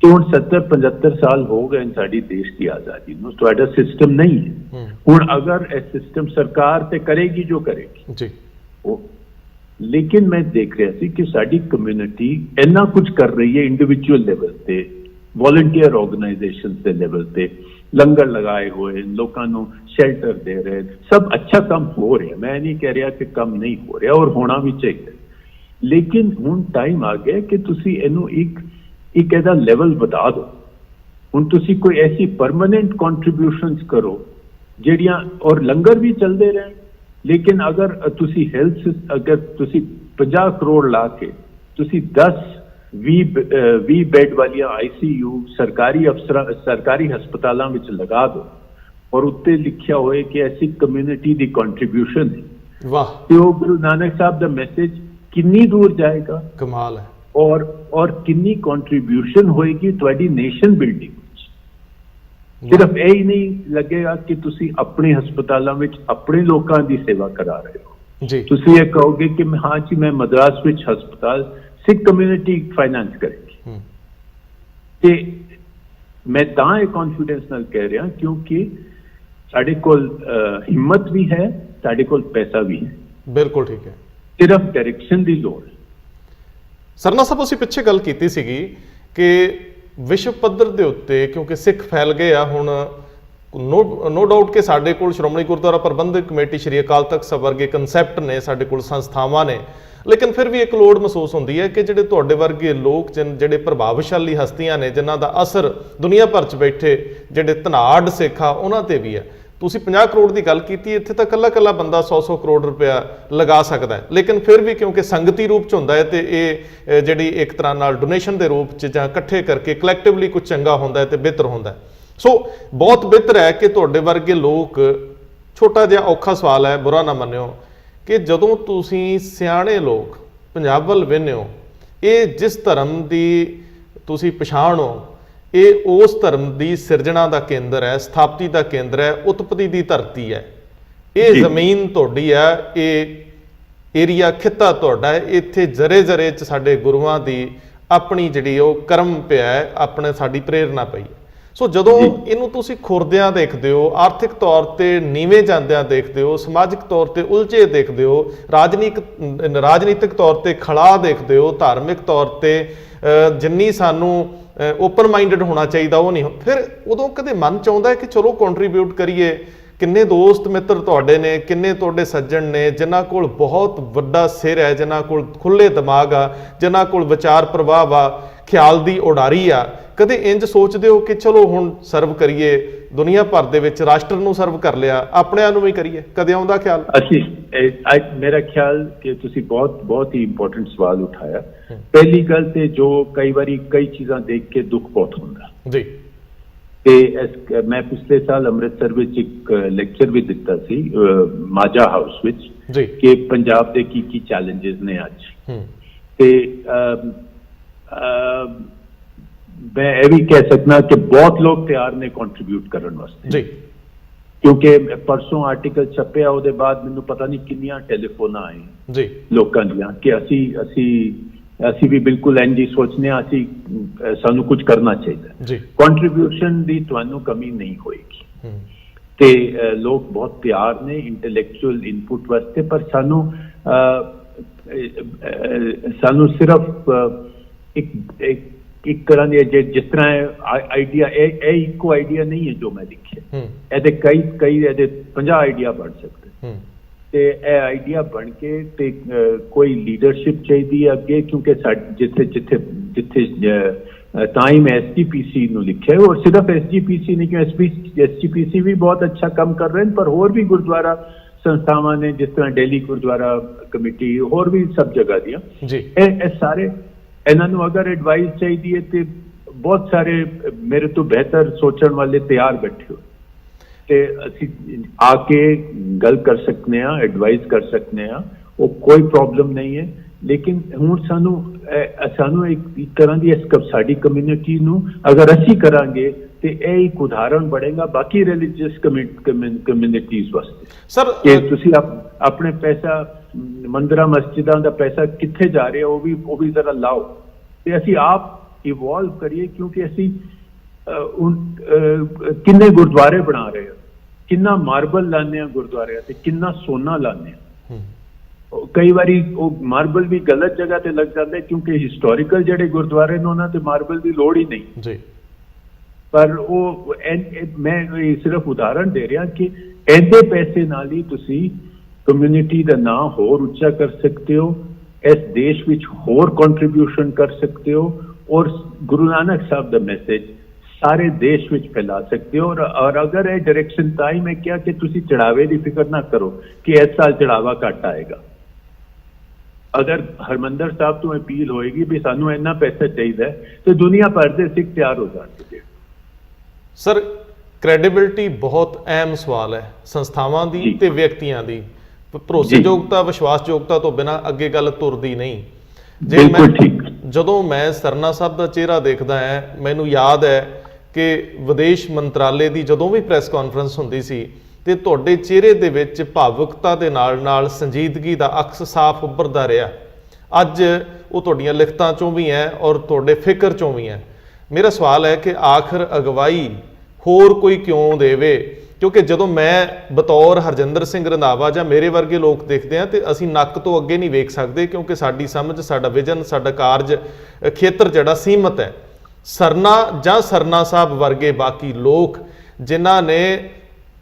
कि हुण 70-75 साल हो गए साडी देश की आजादी नूं तुहाडा सिस्टम नहीं है हुण अगर यह सिस्टम सरकार ते करेगी जो करेगी जी लेकिन मैं देख रहा सी कि साडी कम्यूनिटी इन्ना कुछ कर रही है इंडिविजुअल लेवल पे वॉलंटियर ऑर्गेनाइजेशन के लेवल पे लंगर लगाए हुए लोगों को शेल्टर दे रहे सब अच्छा काम हो रहा है मैं नहीं कह रहा कि कम नहीं हो रहा और होना भी चाहिए लेकिन हुण टाइम आ गया कि तुसी इनू एक एदा लेवल बता दो हुण तुसी कोई ऐसी परमानेंट कॉन्ट्रीब्यूशंस करो जिहड़ियां और लंगर भी चलते रहे लेकिन अगर तुसी हेल्थ अगर तुसी 50 करोड़ ला के तुसी 10-20 बेड वाली ICU सरकारी हस्पतालों में लगा दो और उत्ते लिखा होए कि ऐसी कम्यूनिटी की कॉन्ट्रीब्यूशन है वाह तो गुरु नानक साहब का मैसेज कितनी दूर जाएगा कमाल है और कितनी कॉन्ट्रीब्यूशन होएगी तुहाडी नेशन बिल्डिंग सिर्फ यही नहीं लगेगा कि तुसी अपने हस्पतालों में अपने लोगों की सेवा करा रहे हो जी तुसी ये कहोगे कि हाँ जी मैं मद्रास विच हस्पताल सिख कम्यूनिटी फाइनेंस करेगी ते मैं तां ये कॉन्फिडेंस नाल कह रहा क्योंकि साडे कोल हिम्मत भी है साडे कोल पैसा भी है बिल्कुल ठीक है सिर्फ डायरेक्शन की लोड़ है सरना साहब ਅਸੀਂ ਪਿੱਛੇ ਗੱਲ ਕੀਤੀ ਸੀਗੀ ਕਿ ਵਿਸ਼ਵ ਪੱਧਰ ਦੇ ਉੱਤੇ ਕਿਉਂਕਿ ਸਿੱਖ ਫੈਲ ਗਏ ਆ ਹੁਣ नो डाउट कि साडे कोल श्रोमणी गुरुद्वारा प्रबंधक कमेटी श्री अकाल तख्त साहब वर्गे कंसैप्ट ने साडे कोल संस्थावां ने लेकिन फिर भी एक लोड़ महसूस होंदी है कि जिहड़े तुहाडे वर्गे लोग जिहड़े प्रभावशाली हस्तियां ने जिन्हां दा असर दुनिया भर च बैठे जिहड़े धनाड़ सिख आ उन्हां ते भी है तुसीं 50 करोड़ की गल की इत्थे तां कल्ला कल्ला बंदा 100 करोड़ रुपया लगा सकता है लेकिन फिर भी क्योंकि संगती रूप च हुंदा है तो ये जिहड़ी एक तरह नाल डोनेशन के रूप च जां इकट्ठे करके कलैक्टिवली कुछ चंगा हुंदा है तो बेहतर हुंदा है सो बहुत बेहतर है कि तुहाडे वर्गे लोग छोटा जिहा औखा सवाल है बुरा ना मन्निओ कि जदों तुसीं सियाणे लोग पंजाब वल वेंदे हो ये जिस धर्म की तुसीं पछाण हो ਇਹ ਉਸ ਧਰਮ ਦੀ ਸਿਰਜਣਾ ਦਾ ਕੇਂਦਰ ਹੈ, ਸਥਾਪਤੀ ਦਾ ਕੇਂਦਰ ਹੈ, ਉਤਪਤੀ ਦੀ ਧਰਤੀ ਹੈ। ਇਹ ਜ਼ਮੀਨ ਤੁਹਾਡੀ ਹੈ, ਇਹ ਏਰੀਆ ਖਿੱਤਾ ਤੁਹਾਡਾ ਹੈ। ਇੱਥੇ ਜ਼ਰੇ ਜ਼ਰੇ 'ਚ ਸਾਡੇ ਗੁਰੂਆਂ ਦੀ ਆਪਣੀ ਜਿਹੜੀ ਉਹ ਕਰਮ ਪਿਆ ਹੈ, ਆਪਣੇ ਸਾਡੀ ਪ੍ਰੇਰਨਾ ਪਈ ਹੈ। ਸੋ ਜਦੋਂ ਇਹਨੂੰ ਤੁਸੀਂ ਖੁਰਦਿਆਂ ਦੇਖਦੇ ਹੋ, ਆਰਥਿਕ ਤੌਰ ਤੇ ਨੀਵੇਂ ਜਾਂਦਿਆਂ ਦੇਖਦੇ ਹੋ, ਸਮਾਜਿਕ ਤੌਰ ਤੇ ਉਲਝੇ ਦੇਖਦੇ ਹੋ, ਰਾਜਨੀਤਿਕ ਤੌਰ ਤੇ ਖੜਾ ਦੇਖਦੇ ਹੋ, ਧਾਰਮਿਕ ਤੌਰ ਤੇ ਜਿੰਨੀ ਸਾਨੂੰ ਓਪਨ ਮਾਈਂਡਡ ਹੋਣਾ ਚਾਹੀਦਾ ਉਹ ਨਹੀਂ, ਫਿਰ ਉਦੋਂ ਕਦੇ ਮਨ ਚ ਆਉਂਦਾ ਹੈ ਕਿ ਚਲੋ ਕੰਟਰੀਬਿਊਟ ਕਰੀਏ। ਕਿੰਨੇ ਦੋਸਤ ਮਿੱਤਰ ਤੁਹਾਡੇ ਨੇ, ਕਿੰਨੇ ਤੁਹਾਡੇ ਸੱਜਣ ਨੇ ਜਿਨ੍ਹਾਂ ਕੋਲ ਬਹੁਤ ਵੱਡਾ ਸਿਰ ਹੈ, ਜਿਨ੍ਹਾਂ ਕੋਲ ਖੁੱਲੇ ਦਿਮਾਗ ਆ, ਜਿਨ੍ਹਾਂ ਕੋਲ ਵਿਚਾਰ ਪ੍ਰਵਾਹ ਆ, ਖਿਆਲ ਦੀ ਉਡਾਰੀ ਆ। ਕਦੇ ਇੰਜ ਸੋਚਦੇ ਹੋ ਕਿ ਚਲੋ ਹੁਣ ਸਰਵ ਕਰੀਏ, ਦੁਨੀਆ ਭਰ ਦੇ ਵਿੱਚ ਰਾਸ਼ਟਰ ਨੂੰ ਸਰਵ ਕਰ ਲਿਆ, ਆਪਣਿਆਂ ਨੂੰ ਵੀ ਕਰੀਏ? ਕਦੇ ਆਉਂਦਾ ਖਿਆਲ? ਮੇਰਾ ਖਿਆਲ ਕਿ ਤੁਸੀਂ ਬਹੁਤ ਹੀ ਇੰਪੋਰਟੈਂਟ ਸਵਾਲ ਉਠਾਇਆ। ਪਹਿਲੀ ਗੱਲ ਤੇ ਜੋ ਕਈ ਵਾਰੀ ਕਈ ਚੀਜ਼ਾਂ ਦੇਖ ਕੇ ਦੁੱਖ ਬਹੁਤ ਹੁੰਦਾ ਜੀ। ਤੇ ਮੈਂ ਪਿਛਲੇ ਸਾਲ ਅੰਮ੍ਰਿਤਸਰ ਵਿੱਚ ਇੱਕ ਲੈਕਚਰ ਵੀ ਦਿੱਤਾ ਸੀ ਮਾਝਾ ਹਾਊਸ ਵਿੱਚ ਕਿ ਪੰਜਾਬ ਦੇ ਕੀ ਚੈਲੰਜਸ ਨੇ ਅੱਜ। ਤੇ मैं यह भी कह सकना कि बहुत लोग तैयार ने कंट्रीब्यूट करने वास्ते, क्योंकि परसों आर्टिकल छपया ਉਹਦੇ बाद मैनू पता नहीं किन्नियां टेलीफोन आए जी लोकां दियां कि ਅਸੀਂ ਵੀ ਬਿਲਕੁਲ ਇੰਜ ਹੀ ਸੋਚਨੇ ਆ, ਸਾਨੂੰ ਕੁਝ ਕਰਨਾ ਚਾਹੀਦਾ ਜੀ। ਕੰਟਰੀਬਿਊਸ਼ਨ ਦੀ ਤੁਹਾਨੂੰ ਕਮੀ ਨਹੀਂ ਹੋਏਗੀ ਤੇ ਲੋਕ ਬਹੁਤ ਤਿਆਰ ਨੇ ਇੰਟੈਲੈਕਚੁਅਲ ਇਨਪੁਟ ਵਾਸਤੇ, ਪਰ ਸਾਨੂੰ ਸਿਰਫ ਇੱਕ ਤਰ੍ਹਾਂ ਦੀ ਜਿਸ ਤਰ੍ਹਾਂ ਆਈਡੀਆ ਇਹ ਇੱਕੋ ਆਈਡੀਆ ਨਹੀਂ ਹੈ ਜੋ ਮੈਂ ਲਿਖਿਆ, ਇਹਦੇ ਕਈ ਇਹਦੇ 50 ਆਈਡੀਆ ਬਣ ਸਕਦੇ ਤੇ ਇਹ ਆਈਡੀਆ ਬਣ ਕੇ ਤੇ ਕੋਈ ਲੀਡਰਸ਼ਿਪ ਚਾਹੀਦੀ ਹੈ ਅੱਗੇ, ਕਿਉਂਕਿ ਜਿੱਥੇ ਤਾਂ ਹੀ ਮੈਂ SGPC ਨੂੰ ਲਿਖਿਆ, ਔਰ ਸਿਰਫ SGPC ਨਹੀਂ ਕਿ SGPC ਵੀ ਬਹੁਤ ਅੱਛਾ ਕੰਮ ਕਰ ਰਹੇ ਨੇ, ਪਰ ਹੋਰ ਵੀ ਗੁਰਦੁਆਰਾ ਸੰਸਥਾਵਾਂ ਨੇ ਜਿਸ ਤਰ੍ਹਾਂ ਦਿੱਲੀ ਗੁਰਦੁਆਰਾ ਕਮੇਟੀ, ਹੋਰ ਵੀ ਸਭ ਜਗ੍ਹਾ ਦੀਆਂ ਇਹ ਸਾਰੇ ਇਹਨਾਂ ਨੂੰ ਅਗਰ ਐਡਵਾਈਸ ਚਾਹੀਦੀ ਹੈ ਤੇ ਬਹੁਤ ਸਾਰੇ ਮੇਰੇ ਤੋਂ ਬਿਹਤਰ ਸੋਚਣ ਵਾਲੇ ਤਿਆਰ ਬੈਠੇ ਹੋ ਤੇ ਅਸੀਂ ਆ ਕੇ ਗੱਲ ਕਰ ਸਕਨੇ ਆ, ਐਡਵਾਈਸ ਕਰ ਸਕਨੇ ਆ, ਉਹ ਕੋਈ ਪ੍ਰੋਬਲਮ ਨਹੀਂ ਹੈ। ਲੇਕਿਨ ਹੁਣ ਸਾਨੂੰ ਇੱਕ ਤਰ੍ਹਾਂ ਦੀ ਸਾਡੀ ਕਮਿਊਨਿਟੀ ਨੂੰ ਅਗਰ ਅਸੀਂ ਕਰਾਂਗੇ ਤੇ ਇਹ ਇੱਕ ਉਦਾਹਰਣ ਬਣੇਗਾ ਬਾਕੀ ਰਿਲੀਜੀਅਸ ਕਮਿਊਨਿਟੀਜ਼ ਵਾਸਤੇ। ਸਰ ਕਿ ਤੁਸੀਂ ਆਪਣੇ ਪੈਸਾ ਮੰਦਿਰਾਂ ਮਸਜਿਦਾਂ ਦਾ ਪੈਸਾ ਕਿੱਥੇ ਜਾ ਰਿਹਾ ਉਹ ਵੀ ਜ਼ਰਾ ਲਾਓ ਤੇ ਅਸੀਂ ਆਪ ਇਵੋਲਵ ਕਰੀਏ, ਕਿਉਂਕਿ ਅਸੀਂ ਕਿੰਨੇ ਗੁਰਦੁਆਰੇ ਬਣਾ ਰਹੇ ਹਾਂ, ਕਿੰਨਾ ਮਾਰਬਲ ਲਾਉਂਦੇ ਹਾਂ ਗੁਰਦੁਆਰਿਆਂ ਤੇ, ਕਿੰਨਾ ਸੋਨਾ ਲਾਉਂਦੇ ਹਾਂ। ਕਈ ਵਾਰੀ ਉਹ ਮਾਰਬਲ ਵੀ ਗਲਤ ਜਗ੍ਹਾ ਤੇ ਲੱਗ ਜਾਂਦਾ ਕਿਉਂਕਿ ਹਿਸਟੋਰੀਕਲ ਜਿਹੜੇ ਗੁਰਦੁਆਰੇ ਨੇ ਉਹਨਾਂ ਤੇ ਮਾਰਬਲ ਦੀ ਲੋੜ ਹੀ ਨਹੀਂ ਜੀ। ਪਰ ਉਹ ਮੈਂ ਸਿਰਫ ਉਦਾਹਰਣ ਦੇ ਰਿਹਾ ਕਿ ਇਹਦੇ ਪੈਸੇ ਨਾਲ ਹੀ ਤੁਸੀਂ ਕਮਿਊਨਿਟੀ ਦਾ ਨਾਂ ਹੋਰ ਉੱਚਾ ਕਰ ਸਕਦੇ ਹੋ, ਇਸ ਦੇਸ਼ ਵਿੱਚ ਹੋਰ ਕੰਟਰੀਬਿਊਸ਼ਨ ਕਰ ਸਕਦੇ ਹੋ, ਔਰ ਗੁਰੂ ਨਾਨਕ ਸਾਹਿਬ ਦਾ ਮੈਸੇਜ ਸਾਰੇ ਦੇਸ਼ ਵਿੱਚ ਫੈਲਾ ਸਕਦੇ ਹੋ। ਔਰ ਅਗਰ ਇਹ ਡਾਇਰੈਕਸ਼ਨ ਤਾਂ ਹੀ ਮੈਂ ਕਿਹਾ ਕਿ ਤੁਸੀਂ ਚੜਾਵੇ ਦੀ ਫਿਕਰ ਨਾ ਕਰੋ ਕਿ ਇਸ ਸਾਲ ਚੜਾਵਾ ਘੱਟ ਆਏਗਾ। ਅਗਰ ਹਰਮੰਦਰ ਸਾਹਿਬ ਤੋਂ ਅਪੀਲ ਹੋਏਗੀ ਵੀ ਸਾਨੂੰ ਇੰਨਾ ਪੈਸਾ ਚਾਹੀਦਾ ਤੇ ਦੁਨੀਆ ਭਰ ਦੇ ਸਿੱਖ ਤਿਆਰ ਹੋ ਜਾਣਗੇ। ਸਰ ਕ੍ਰੈਡੀਬਿਲਿਟੀ ਬਹੁਤ ਅਹਿਮ ਸਵਾਲ ਹੈ ਸੰਸਥਾਵਾਂ ਦੀ ਤੇ ਵਿਅਕਤੀਆਂ ਦੀ। ਭਰੋਸੇਯੋਗਤਾ ਵਿਸ਼ਵਾਸਯੋਗਤਾ ਤੋਂ ਬਿਨਾਂ ਅੱਗੇ ਗੱਲ ਤੁਰਦੀ ਨਹੀਂ। ਜਦੋਂ ਮੈਂ ਸਰਨਾ ਸਾਹਿਬ ਦਾ ਚਿਹਰਾ ਦੇਖਦਾ ਹਾਂ, ਮੈਨੂੰ ਯਾਦ ਹੈ ਕਿ ਵਿਦੇਸ਼ ਮੰਤਰਾਲੇ ਦੀ ਜਦੋਂ ਵੀ ਪ੍ਰੈਸ ਕਾਨਫਰੰਸ ਹੁੰਦੀ ਸੀ ਤੇ ਤੁਹਾਡੇ ਚਿਹਰੇ ਦੇ ਵਿੱਚ ਭਾਵੁਕਤਾ ਦੇ ਨਾਲ ਸੰਜੀਦਗੀ ਦਾ ਅਕਸ ਸਾਫ਼ ਉੱਭਰਦਾ ਰਿਹਾ। ਅੱਜ ਉਹ ਤੁਹਾਡੀਆਂ ਲਿਖਤਾਂ ਚੋਂ ਵੀ ਹੈ ਔਰ ਤੁਹਾਡੇ ਫਿਕਰ ਚੋਂ ਵੀ ਹੈ। ਮੇਰਾ ਸਵਾਲ ਹੈ ਕਿ ਆਖਰ ਅਗਵਾਈ ਹੋਰ ਕੋਈ ਕਿਉਂ ਦੇਵੇ? ਕਿਉਂਕਿ ਜਦੋਂ ਮੈਂ ਬਤੌਰ ਹਰਜਿੰਦਰ ਸਿੰਘ ਰੰਧਾਵਾ ਜਾਂ ਮੇਰੇ ਵਰਗੇ ਲੋਕ ਦੇਖਦੇ ਹਾਂ ਤੇ ਅਸੀਂ ਨੱਕ ਤੋਂ ਅੱਗੇ ਨਹੀਂ ਵੇਖ ਸਕਦੇ, ਕਿਉਂਕਿ ਸਾਡੀ ਸਮਝ, ਸਾਡਾ ਵਿਜ਼ਨ, ਸਾਡਾ ਕਾਰਜ ਖੇਤਰ ਜਿਹੜਾ ਸੀਮਤ ਹੈ। ਸਰਨਾ ਸਾਹਿਬ ਵਰਗੇ ਬਾਕੀ ਲੋਕ ਜਿਨ੍ਹਾਂ ਨੇ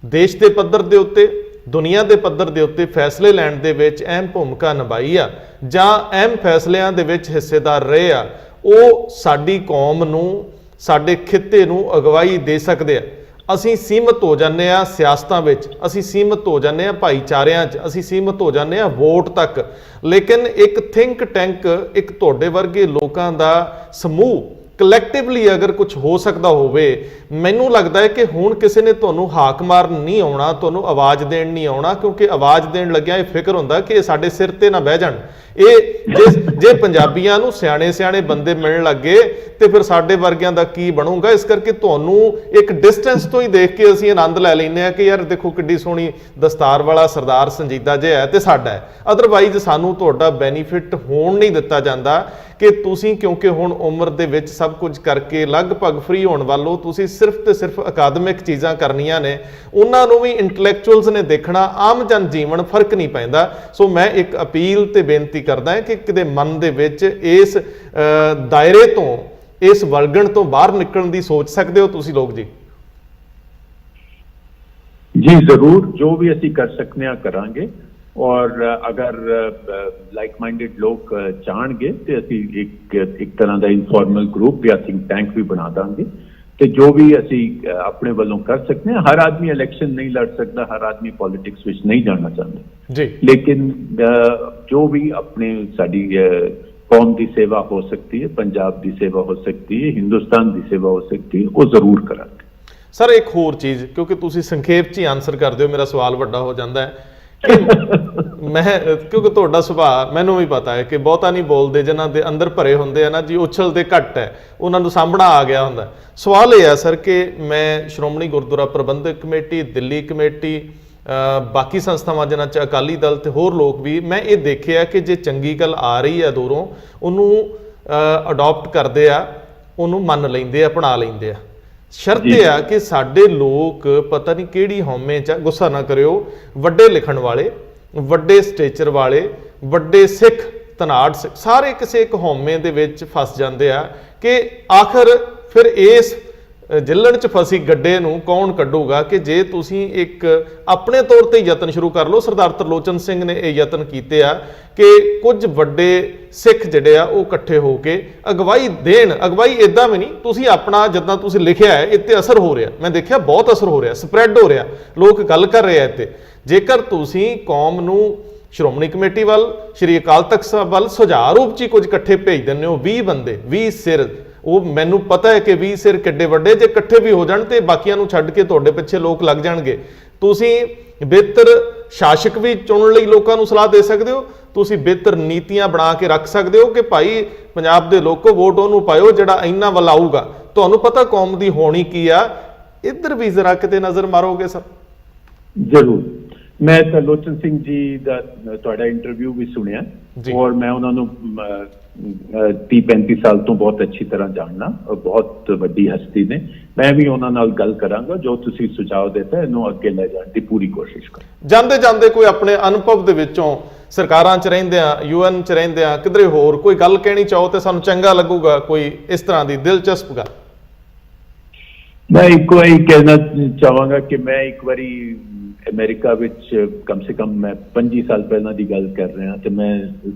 ਦੇਸ਼ ਦੇ ਪੱਧਰ ਦੇ ਉੱਤੇ, ਦੁਨੀਆ ਦੇ ਪੱਧਰ ਦੇ ਉੱਤੇ ਫੈਸਲੇ ਲੈਣ ਦੇ ਵਿੱਚ ਅਹਿਮ ਭੂਮਿਕਾ ਨਿਭਾਈ ਆ ਜਾਂ ਅਹਿਮ ਫੈਸਲਿਆਂ ਦੇ ਵਿੱਚ ਹਿੱਸੇਦਾਰ ਰਹੇ ਆ, ਉਹ ਸਾਡੀ ਕੌਮ ਨੂੰ, ਸਾਡੇ ਖਿੱਤੇ ਨੂੰ ਅਗਵਾਈ ਦੇ ਸਕਦੇ ਆ। ਅਸੀਂ ਸੀਮਤ ਹੋ ਜਾਂਦੇ ਆ ਸਿਆਸਤਾਂ ਵਿੱਚ, ਅਸੀਂ ਸੀਮਤ ਹੋ ਜਾਂਦੇ ਆ ਭਾਈਚਾਰਿਆਂ 'ਚ, ਅਸੀਂ ਸੀਮਤ ਹੋ ਜਾਂਦੇ ਆ ਵੋਟ ਤੱਕ। ਲੇਕਿਨ ਇੱਕ ਥਿੰਕ ਟੈਂਕ, ਇੱਕ ਤੁਹਾਡੇ ਵਰਗੇ ਲੋਕਾਂ ਦਾ ਸਮੂਹ ਕਲੈਕਟਿਵਲੀ ਅਗਰ ਕੁਝ ਹੋ ਸਕਦਾ ਹੋਵੇ, ਮੈਨੂੰ ਲੱਗਦਾ ਹੈ ਕਿ ਹੁਣ ਕਿਸੇ ਨੇ ਤੁਹਾਨੂੰ ਹਾਕ ਮਾਰਨ ਨਹੀਂ ਆਉਣਾ, ਤੁਹਾਨੂੰ ਆਵਾਜ਼ ਦੇਣ ਨਹੀਂ ਆਉਣਾ, ਕਿਉਂਕਿ ਆਵਾਜ਼ ਦੇਣ ਲੱਗਿਆ ਇਹ ਫਿਕਰ ਹੁੰਦਾ ਕਿ ਇਹ ਸਾਡੇ ਸਿਰ ਤੇ ਨਾ ਬਹਿ ਜਾਣ। ਇਹ ਜੇ ਪੰਜਾਬੀਆਂ ਨੂੰ ਸਿਆਣੇ ਬੰਦੇ ਮਿਲਣ ਲੱਗੇ ਤੇ ਫਿਰ ਸਾਡੇ ਵਰਗਿਆਂ ਦਾ ਕੀ ਬਣੂਗਾ। ਇਸ ਕਰਕੇ ਤੁਹਾਨੂੰ ਇੱਕ ਡਿਸਟੈਂਸ ਤੋਂ ਹੀ ਦੇਖ ਕੇ ਅਸੀਂ ਆਨੰਦ ਲੈ ਲੈਂਦੇ ਹਾਂ ਕਿ ਯਾਰ ਦੇਖੋ ਕਿੱਡੀ ਸੋਹਣੀ ਦਸਤਾਰ ਵਾਲਾ ਸਰਦਾਰ ਸੰਜੀਦਾ ਜਿਹਾ ਹੈ ਤੇ ਸਾਡਾ ਹੈ। ਅਦਰਵਾਈਜ਼ ਸਾਨੂੰ ਤੁਹਾਡਾ ਬੈਨੀਫਿਟ ਹੋਣ ਨਹੀਂ ਦਿੱਤਾ ਜਾਂਦਾ ਕਿ ਤੁਸੀਂ, ਕਿਉਂਕਿ ਹੁਣ ਉਮਰ ਦੇ ਵਿੱਚ ਸਭ ਕੁਝ ਕਰਕੇ ਲਗਭਗ ਫ੍ਰੀ ਹੋਣ ਵੱਲੋਂ ਤੁਸੀਂ ਸਿਰਫ ਤੇ ਸਿਰਫ ਅਕਾਦਮਿਕ ਚੀਜ਼ਾਂ ਕਰਨੀਆਂ ਨੇ, ਉਹਨਾਂ ਨੂੰ ਵੀ ਇੰਟੈਲੈਕਚੁਅਲਸ ਨੇ ਦੇਖਣਾ, ਆਮ ਜਨ ਜੀਵਨ ਫਰਕ ਨਹੀਂ ਪੈਂਦਾ। ਸੋ ਮੈਂ ਇੱਕ ਅਪੀਲ ਤੇ ਬੇਨਤੀ ਕਰਦਾ ਹਾਂ ਕਿ ਕਿਤੇ ਮਨ ਦੇ ਵਿੱਚ ਇਸ ਦਾਇਰੇ ਤੋਂ, ਇਸ ਵਲਗਣ ਤੋਂ ਬਾਹਰ ਨਿਕਲਣ ਦੀ ਸੋਚ ਸਕਦੇ ਹੋ ਤੁਸੀਂ ਲੋਕ ਜੀ? ਜੀ ਜ਼ਰੂਰ, ਜੋ ਵੀ ਅਸੀਂ ਕਰ ਸਕਨੇ ਆ ਕਰਾਂਗੇ। ਔਰ ਅਗਰ ਲਾਈਕ ਮਾਈਂਡਡ ਲੋਕ ਚਾਹਣਗੇ ਤੇ ਅਸੀਂ ਇੱਕ ਤਰ੍ਹਾਂ ਦਾ ਇਨਫਾਰਮਲ ਗਰੁੱਪ ਜਾਂ ਥਿੰਕ ਟੈਂਕ ਵੀ ਬਣਾ ਦਾਂਗੇ ਤੇ ਜੋ ਵੀ ਅਸੀਂ ਆਪਣੇ ਵੱਲੋਂ ਕਰ ਸਕਦੇ ਹਾਂ। ਹਰ ਆਦਮੀ ਇਲੈਕਸ਼ਨ ਨਹੀਂ ਲੜ ਸਕਦਾ, ਹਰ ਆਦਮੀ ਪੋਲਿਟਿਕਸ ਵਿੱਚ ਨਹੀਂ ਜਾਣਾ ਚਾਹੁੰਦਾ ਜੀ, ਲੇਕਿਨ ਜੋ ਵੀ ਆਪਣੇ ਸਾਡੀ ਕੌਮ ਦੀ ਸੇਵਾ ਹੋ ਸਕਦੀ ਹੈ, ਪੰਜਾਬ ਦੀ ਸੇਵਾ ਹੋ ਸਕਦੀ ਹੈ, ਹਿੰਦੁਸਤਾਨ ਦੀ ਸੇਵਾ ਹੋ ਸਕਦੀ ਹੈ, ਉਹ ਜ਼ਰੂਰ ਕਰਾਂਗੇ। ਸਰ ਇੱਕ ਹੋਰ ਚੀਜ਼, ਕਿਉਂਕਿ ਤੁਸੀਂ ਸੰਖੇਪ 'ਚ ਹੀ ਆਨਸਰ ਕਰ ਦਿਓ, ਮੇਰਾ ਸਵਾਲ ਵੱਡਾ ਹੋ ਜਾਂਦਾ ਹੈ ਕਿ ਮੈਂ, ਕਿਉਂਕਿ ਤੁਹਾਡਾ ਸੁਭਾਅ ਮੈਨੂੰ ਵੀ ਪਤਾ ਹੈ ਕਿ ਬਹੁਤਾ ਨਹੀਂ ਬੋਲਦੇ, ਜਿਨ੍ਹਾਂ ਦੇ ਅੰਦਰ ਭਰੇ ਹੁੰਦੇ ਆ ਨਾ ਜੀ, ਉਛਲਦੇ ਘੱਟ ਹੈ, ਉਹਨਾਂ ਨੂੰ ਸਾਹਮਣਾ ਆ ਗਿਆ ਹੁੰਦਾ। ਸਵਾਲ ਇਹ ਹੈ ਸਰ ਕਿ ਮੈਂ ਸ਼੍ਰੋਮਣੀ ਗੁਰਦੁਆਰਾ ਪ੍ਰਬੰਧਕ ਕਮੇਟੀ, ਦਿੱਲੀ ਕਮੇਟੀ, ਬਾਕੀ ਸੰਸਥਾਵਾਂ ਜਿਨ੍ਹਾਂ 'ਚ ਅਕਾਲੀ ਦਲ ਤੇ ਹੋਰ ਲੋਕ ਵੀ, ਮੈਂ ਇਹ ਦੇਖਿਆ ਕਿ ਜੇ ਚੰਗੀ ਗੱਲ ਆ ਰਹੀ ਹੈ ਦੂਰੋਂ, ਉਹਨੂੰ ਅਡਾਪਟ ਕਰਦੇ ਆ, ਉਹਨੂੰ ਮੰਨ ਲੈਂਦੇ ਆ, ਅਪਣਾ ਲੈਂਦੇ ਆ। ਸ਼ਰਤ ਇਹ ਆ ਕਿ ਸਾਡੇ ਲੋਕ ਪਤਾ ਨਹੀਂ ਕਿਹੜੀ ਹਉਮੈ 'ਚ, ਗੁੱਸਾ ਨਾ ਕਰਿਓ, ਵੱਡੇ ਲਿਖਣ ਵਾਲੇ, ਵੱਡੇ ਸਟੇਚਰ ਵਾਲੇ, ਵੱਡੇ ਸਿੱਖ, ਧਨਾੜ ਸਿੱਖ, ਸਾਰੇ ਕਿਸੇ ਇੱਕ ਹਉਮੈ ਦੇ ਵਿੱਚ ਫਸ ਜਾਂਦੇ ਆ ਕਿ ਆਖਰ ਫਿਰ ਇਸ ਜਿੱਲਣ 'ਚ ਫਸੀ ਗੱਡੇ ਨੂੰ ਕੌਣ ਕੱਢੂਗਾ। ਕਿ ਜੇ ਤੁਸੀਂ ਇੱਕ ਆਪਣੇ ਤੌਰ ਤੇ ਯਤਨ ਸ਼ੁਰੂ ਕਰ ਲਓ, ਸਰਦਾਰ ਤਰਲੋਚਨ ਸਿੰਘ ਨੇ ਇਹ ਯਤਨ ਕੀਤੇ ਆ ਕਿ ਕੁਝ ਵੱਡੇ ਸਿੱਖ ਜਿਹੜੇ ਆ ਉਹ ਇਕੱਠੇ ਹੋ ਕੇ ਅਗਵਾਈ ਦੇਣ। ਅਗਵਾਈ ਇਦਾਂ ਵੀ ਨਹੀਂ, ਤੁਸੀਂ ਆਪਣਾ ਜਿੱਦਾਂ ਤੁਸੀਂ ਲਿਖਿਆ ਹੈ ਇੱਥੇ ਅਸਰ ਹੋ ਰਿਹਾ, ਮੈਂ ਦੇਖਿਆ ਬਹੁਤ ਅਸਰ ਹੋ ਰਿਹਾ, ਸਪਰੈਡ ਹੋ ਰਿਹਾ, ਲੋਕ ਗੱਲ ਕਰ ਰਹੇ ਆ ਇੱਥੇ। ਜੇਕਰ ਤੁਸੀਂ ਕੌਮ ਨੂੰ ਸ਼੍ਰੋਮਣੀ ਕਮੇਟੀ ਵੱਲ, ਸ਼੍ਰੀ ਅਕਾਲ ਤਖਤ ਸਾਹਿਬ ਵੱਲ ਸੁਝਾਅ ਰੂਪ 'ਚ ਹੀ ਕੁਝ ਇਕੱਠੇ ਭੇਜ ਦਿੰਦੇ ਹੋ, 20 ਬੰਦੇ, 20 ਸਿਰ, ਉਹ ਮੈਨੂੰ ਪਤਾ ਹੈ ਕਿ 20 ਸਿਰ ਕਿੱਡੇ ਵੱਡੇ, ਜੇ ਇਕੱਠੇ ਵੀ ਹੋ ਜਾਣ ਤੇ ਬਾਕੀਆਂ ਨੂੰ ਛੱਡ ਕੇ ਤੁਹਾਡੇ ਪਿੱਛੇ ਲੋਕ ਲੱਗ ਜਾਣਗੇ। ਤੁਸੀਂ ਬਿਹਤਰ ਸ਼ਾਸਕ ਵੀ ਚੁਣਨ ਲਈ ਲੋਕਾਂ ਨੂੰ ਸਲਾਹ ਦੇ ਸਕਦੇ ਹੋ, ਤੁਸੀਂ ਬਿਹਤਰ ਨੀਤੀਆਂ ਬਣਾ ਕੇ ਰੱਖ ਸਕਦੇ ਹੋ ਕਿ ਭਾਈ ਪੰਜਾਬ ਦੇ ਲੋਕੋ ਵੋਟ ਉਹਨੂੰ ਪਾਇਓ ਜਿਹੜਾ ਇੰਨਾ ਵੱਲ ਆਊਗਾ। ਤੁਹਾਨੂੰ ਪਤਾ ਕੌਮ ਦੀ ਹੋਣੀ ਕੀ ਆ, ਇੱਧਰ ਵੀ ਜ਼ਰਾ ਕਿਤੇ ਨਜ਼ਰ ਮਾਰੋਗੇ ਸਰ? ਜ਼ਰੂਰ। ਮੈਂ ਤਰਲੋਚਨ ਸਿੰਘ ਜੀ ਦਾ ਤੁਹਾਡਾ ਇੰਟਰਵਿਊ ਵੀ ਸੁਣਿਆ ਔਰ ਮੈਂ ਉਹਨਾਂ ਨੂੰ 30-35 ਸਾਲ ਤੋਂ ਬਹੁਤ ਅੱਛੀ ਤਰ੍ਹਾਂ ਜਾਣਨਾ, ਬਹੁਤ ਵੱਡੀ ਹਸਤੀ ਨੇ। ਮੈਂ ਵੀ ਉਹਨਾਂ ਨਾਲ ਗੱਲ ਕਰਾਂਗਾ, ਜੋ ਤੁਸੀਂ ਸੁਝਾਅ ਦਿੱਤਾ ਇਹਨੂੰ ਅੱਗੇ ਲੈ ਜਾਣ ਦੀ ਪੂਰੀ ਕੋਸ਼ਿਸ਼ ਕਰਾਂ। ਜਾਂਦੇ ਜਾਂਦੇ ਕੋਈ ਆਪਣੇ ਅਨੁਭਵ ਦੇ ਵਿੱਚੋਂ, ਸਰਕਾਰਾਂ 'ਚ ਰਹਿੰਦੇ ਆ, UN 'ਚ ਰਹਿੰਦੇ ਆ, ਕਿਧਰੇ ਹੋਰ ਕੋਈ ਗੱਲ ਕਹਿਣੀ ਚਾਹੋ ਤੇ ਸਾਨੂੰ ਚੰਗਾ ਲੱਗੂਗਾ, ਕੋਈ ਇਸ ਤਰ੍ਹਾਂ ਦੀ ਦਿਲਚਸਪ ਗੱਲ? ਮੈਂ ਇੱਕ ਵਾਰੀ ਕਹਿਣਾ ਚਾਹਾਂਗਾ ਕਿ ਮੈਂ ਇੱਕ ਵਾਰੀ ਅਮਰੀਕਾ ਵਿੱਚ ਕਮ ਸੇ ਕਮ ਮੈਂ 25 ਸਾਲ ਪਹਿਲਾਂ ਦੀ ਗੱਲ ਕਰ ਰਿਹਾ ਤੇ ਮੈਂ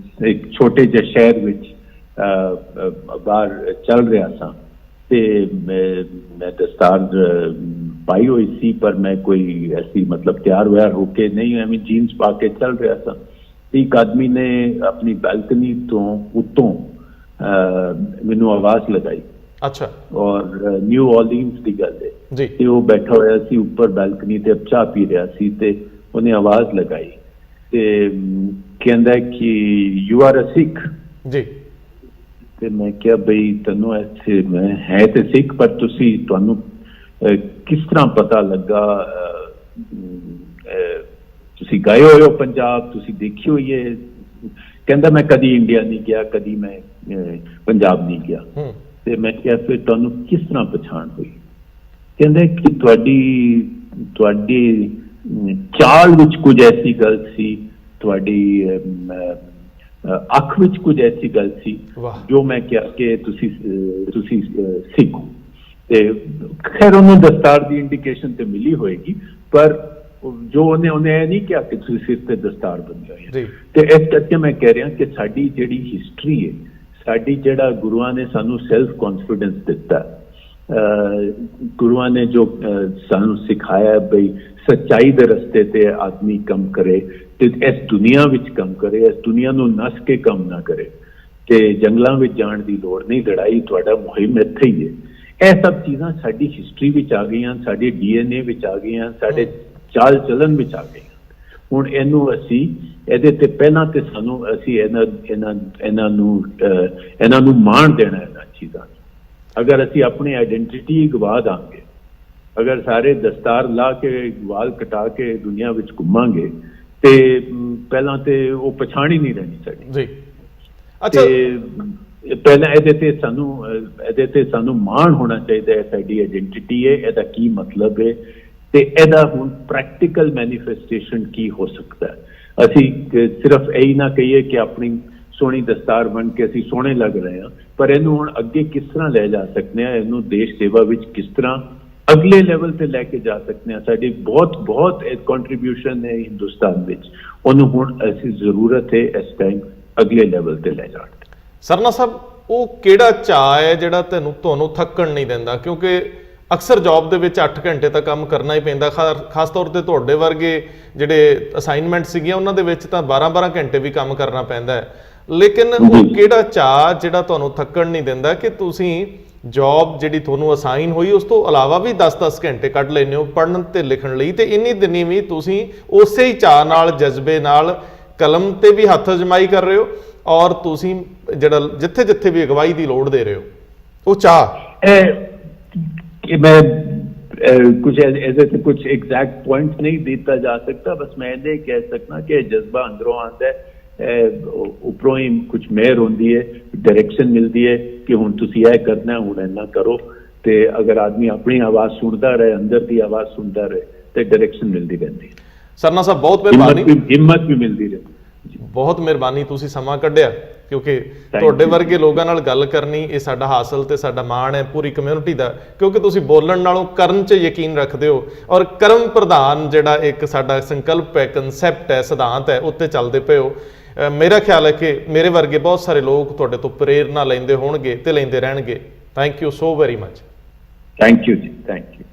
ਇੱਕ ਛੋਟੇ ਜਿਹੇ ਸ਼ਹਿਰ ਵਿੱਚ ਬਾਹਰ ਚੱਲ ਰਿਹਾ ਸਾਂ ਤੇ ਮੈਂ ਦਸਤਾਰ ਪਾਈ ਹੋਈ ਸੀ, ਪਰ ਮੈਂ ਕੋਈ ਐਸੀ ਮਤਲਬ ਤਿਆਰ ਵਿਆਰ ਹੋ ਕੇ ਨਹੀਂ, ਐਵੇਂ ਜੀਨਸ ਪਾ ਕੇ ਚੱਲ ਰਿਹਾ ਸਾਂ। ਇੱਕ ਆਦਮੀ ਨੇ ਆਪਣੀ ਬਾਲਕਨੀ ਤੋਂ ਉੱਤੋਂ ਮੈਨੂੰ ਆਵਾਜ਼ ਲਗਾਈ। ਅੱਛਾ। ਔਰ ਨਿਊ ਆਰਲੀਨਸ ਦੀ ਗੱਲ ਹੈ ਜੀ, ਤੇ ਉਹ ਬੈਠਾ ਹੋਇਆ ਸੀ ਉੱਪਰ ਬਾਲਕਨੀ ਤੇ ਚਾਹ ਪੀ ਰਿਹਾ ਸੀ ਤੇ ਉਹਨੇ ਆਵਾਜ਼ ਲਗਾਈ ਤੇ ਕਹਿੰਦਾ ਕਿ ਯੂ ਆਰ ਅ ਸਿੱਖ ਜੀ। ਤੇ ਮੈਂ ਕਿਹਾ ਬਈ ਤੈਨੂੰ ਇੱਥੇ ਮੈਂ ਹੈ ਤੇ ਸਿੱਖ, ਪਰ ਤੁਹਾਨੂੰ ਕਿਸ ਤਰ੍ਹਾਂ ਪਤਾ ਲੱਗਾ, ਤੁਸੀਂ ਗਏ ਹੋਏ ਹੋ ਪੰਜਾਬ, ਤੁਸੀਂ ਦੇਖੀ ਹੋਈ ਹੈ? ਕਹਿੰਦਾ ਮੈਂ ਕਦੀ ਇੰਡੀਆ ਨਹੀਂ ਗਿਆ, ਕਦੀ ਮੈਂ ਪੰਜਾਬ ਨਹੀਂ ਗਿਆ। ਤੇ ਮੈਂ ਕਿਹਾ ਫਿਰ ਤੁਹਾਨੂੰ ਕਿਸ ਤਰ੍ਹਾਂ ਪਛਾਣ ਹੋਈ? ਕਹਿੰਦੇ ਕਿ ਤੁਹਾਡੀ ਚਾਲ ਵਿੱਚ ਕੁਝ ਐਸੀ ਗੱਲ ਸੀ, ਤੁਹਾਡੀ ਅੱਖ ਵਿੱਚ ਕੁਝ ਐਸੀ ਗੱਲ ਸੀ ਜੋ ਮੈਂ ਕਿਹਾ ਕਿ ਤੁਸੀਂ ਸਿੱਖ ਹੋ। ਤੇ ਖੈਰ ਉਹਨੂੰ ਦਸਤਾਰ ਦੀ ਇੰਡੀਕੇਸ਼ਨ ਤੇ ਮਿਲੀ ਹੋਏਗੀ, ਪਰ ਜੋ ਉਹਨੇ ਇਹ ਨਹੀਂ ਕਿਹਾ ਕਿ ਤੁਸੀਂ ਸਿਰ ਤੇ ਦਸਤਾਰ ਬੰਨ੍ਹੀ ਹੋਈ ਹੈ। ਤੇ ਇਸ ਕਰਕੇ ਮੈਂ ਕਹਿ ਰਿਹਾ ਕਿ ਸਾਡੀ ਜਿਹੜੀ ਹਿਸਟਰੀ ਹੈ, ਸਾਡੀ ਜਿਹੜਾ ਗੁਰੂਆਂ ਨੇ ਸਾਨੂੰ ਸੈਲਫ ਕੌਨਫੀਡੈਂਸ ਦਿੱਤਾ, ਗੁਰੂਆਂ ਨੇ ਜੋ ਸਾਨੂੰ ਸਿਖਾਇਆ ਬਈ ਸੱਚਾਈ ਦੇ ਰਸਤੇ ਤੇ ਆਦਮੀ ਕੰਮ ਕਰੇ ਤੇ ਇਸ ਦੁਨੀਆ ਵਿੱਚ ਕੰਮ ਕਰੇ, ਇਸ ਦੁਨੀਆ ਨੂੰ ਨਸ ਕੇ ਕੰਮ ਨਾ ਕਰੇ, कि जंगलों में जाने की लौड़ नहीं, लड़ाई तुहाडा मुहिम इत्थे ही है। यह सब चीज़ां साडी हिस्टरी विच आ गईयां, साडे DNA विच आ गईयां, साडे चाल चलन विच आ गईयां। हुण इहनूं असीं ਇਹਦੇ ਤੇ ਪਹਿਲਾਂ ਤੇ ਸਾਨੂੰ ਅਸੀਂ ਇਹਨਾਂ ਨੂੰ ਮਾਣ ਦੇਣਾ ਇਹਨਾਂ ਚੀਜ਼ਾਂ ਨੂੰ। ਅਗਰ ਅਸੀਂ ਆਪਣੀ ਆਇਡੈਂਟੀਟੀ ਗਵਾ ਦਾਂਗੇ, ਅਗਰ ਸਾਰੇ ਦਸਤਾਰ ਲਾ ਕੇ ਵਾਲ ਕਟਾ ਕੇ ਦੁਨੀਆ ਵਿੱਚ ਘੁੰਮਾਂਗੇ ਤੇ ਪਹਿਲਾਂ ਤੇ ਉਹ ਪਛਾਣ ਹੀ ਨਹੀਂ ਰਹਿਣੀ ਸਾਡੀ ਜੀ। ਅੱਛਾ, ਪਹਿਲਾਂ ਇਹਦੇ ਤੇ ਸਾਨੂੰ ਮਾਣ ਹੋਣਾ ਚਾਹੀਦਾ ਹੈ। ਸਾਡੀ ਆਇਡੈਂਟੀਟੀ ਹੈ, ਇਹਦਾ ਕੀ ਮਤਲਬ ਹੈ ਤੇ ਇਹਦਾ ਹੁਣ ਪ੍ਰੈਕਟੀਕਲ ਮੈਨੀਫੈਸਟੇਸ਼ਨ ਕੀ ਹੋ ਸਕਦਾ ਹੈ। ਅਸੀਂ ਸਿਰਫ ਇਹੀ ਨਾ ਕਹੀਏ ਕਿ ਆਪਣੀ ਸੋਹਣੀ ਦਸਤਾਰ ਬਣ ਕੇ ਅਸੀਂ ਸੋਹਣੇ ਲੱਗ ਰਹੇ ਹਾਂ, ਪਰ ਇਹਨੂੰ ਹੁਣ ਅੱਗੇ ਕਿਸ ਤਰ੍ਹਾਂ ਲੈ ਜਾ ਸਕਦੇ ਹਾਂ, ਇਹਨੂੰ ਦੇਸ਼ ਸੇਵਾ ਵਿੱਚ ਕਿਸ ਤਰ੍ਹਾਂ ਅਗਲੇ ਲੈਵਲ ਤੇ ਲੈ ਕੇ ਜਾ ਸਕਦੇ ਹਾਂ। ਸਾਡੀ ਬਹੁਤ ਕੰਟਰੀਬਿਊਸ਼ਨ ਹੈ ਹਿੰਦੁਸਤਾਨ ਵਿੱਚ, ਉਹਨੂੰ ਹੁਣ ਅਸੀਂ ਜ਼ਰੂਰਤ ਹੈ ਇਸ ਟਾਈਮ ਅਗਲੇ ਲੈਵਲ ਤੇ ਲੈ ਜਾਣ। ਸਰਨਾ ਸਾਹਿਬ, ਉਹ ਕਿਹੜਾ ਚਾਅ ਹੈ ਜਿਹੜਾ ਤੁਹਾਨੂੰ ਥੱਕਣ ਨਹੀਂ ਦਿੰਦਾ? ਕਿਉਂਕਿ ਅਕਸਰ ਜੌਬ ਦੇ ਵਿੱਚ 8 ਘੰਟੇ ਤਾਂ ਕੰਮ ਕਰਨਾ ਹੀ ਪੈਂਦਾ, ਖਾਸ ਤੌਰ ਤੇ ਤੁਹਾਡੇ ਵਰਗੇ ਜਿਹੜੇ ਅਸਾਈਨਮੈਂਟ ਸੀਗੀਆਂ ਉਹਨਾਂ ਦੇ ਵਿੱਚ ਤਾਂ 12-12 ਘੰਟੇ ਵੀ ਕੰਮ ਕਰਨਾ ਪੈਂਦਾ ਹੈ। ਲੇਕਿਨ ਉਹ ਕਿਹੜਾ ਚਾਅ ਜਿਹੜਾ ਤੁਹਾਨੂੰ ਥੱਕਣ ਨਹੀਂ ਦਿੰਦਾ ਕਿ ਤੁਸੀਂ ਜੌਬ ਜਿਹੜੀ ਤੁਹਾਨੂੰ ਅਸਾਈਨ ਹੋਈ ਉਸ ਤੋਂ ਇਲਾਵਾ ਵੀ 10-10 ਘੰਟੇ ਕੱਢ ਲੈਂਦੇ ਹੋ ਪੜ੍ਹਨ ਤੇ ਲਿਖਣ ਲਈ, ਤੇ ਇੰਨੀ ਦਿਨੀ ਵੀ ਤੁਸੀਂ ਉਸੇ ਹੀ ਚਾਅ ਨਾਲ, ਜਜ਼ਬੇ ਨਾਲ ਕਲਮ ਤੇ ਵੀ ਹੱਥ ਅਜਮਾਈ ਕਰ ਰਹੇ ਹੋ ਔਰ ਤੁਸੀਂ ਜਿਹੜਾ ਜਿੱਥੇ ਵੀ ਅਗਵਾਈ ਦੀ ਲੋੜ ਦੇ ਰਹੇ ਹੋ, ਉਹ ਚਾਹ कि मैं कुछ ऐसे कुछ एग्जैक्ट पॉइंट नहीं देता जा सकता, बस मैं ये कह सकना कि जज्बा अंदरों आता है, उपरों ही कुछ मेहर होती है, डायरेक्शन मिलती है कि हुण तुसीं यह करना, हुण इन्ना करो। तो अगर आदमी अपनी आवाज़ सुनता रहे, अंदर की आवाज़ सुनता रहे, तो डायरेक्शन मिलती रहती है। सरना साहब बहुत मेहरबानी, हिम्मत भी मिलती रहती। ਬਹੁਤ ਮਿਹਰਬਾਨੀ, ਤੁਸੀਂ ਸਮਾਂ ਕੱਢਿਆ, ਕਿਉਂਕਿ ਤੁਹਾਡੇ ਵਰਗੇ ਲੋਕਾਂ ਨਾਲ ਗੱਲ ਕਰਨੀ ਇਹ ਸਾਡਾ ਹਾਸਲ ਤੇ ਸਾਡਾ ਮਾਣ ਹੈ ਪੂਰੀ ਕਮਿਊਨਿਟੀ ਦਾ, ਕਿਉਂਕਿ ਤੁਸੀਂ ਬੋਲਣ ਨਾਲੋਂ ਕਰਨ 'ਚ ਯਕੀਨ ਰੱਖਦੇ ਹੋ ਔਰ ਕਰਮ ਪ੍ਰਧਾਨ ਜਿਹੜਾ ਇੱਕ ਸਾਡਾ ਸੰਕਲਪ ਹੈ, ਕਨਸੈਪਟ ਹੈ, ਸਿਧਾਂਤ ਹੈ, ਉੱਤੇ ਚੱਲਦੇ ਪਏ ਹੋ। ਮੇਰਾ ਖਿਆਲ ਹੈ ਕਿ ਮੇਰੇ ਵਰਗੇ ਬਹੁਤ ਸਾਰੇ ਲੋਕ ਤੁਹਾਡੇ ਤੋਂ ਪ੍ਰੇਰਨਾ ਲੈਂਦੇ ਹੋਣਗੇ ਤੇ ਲੈਂਦੇ ਰਹਿਣਗੇ। Thank you so very much. Thank you ਜੀ, ਥੈਂਕ ਯੂ।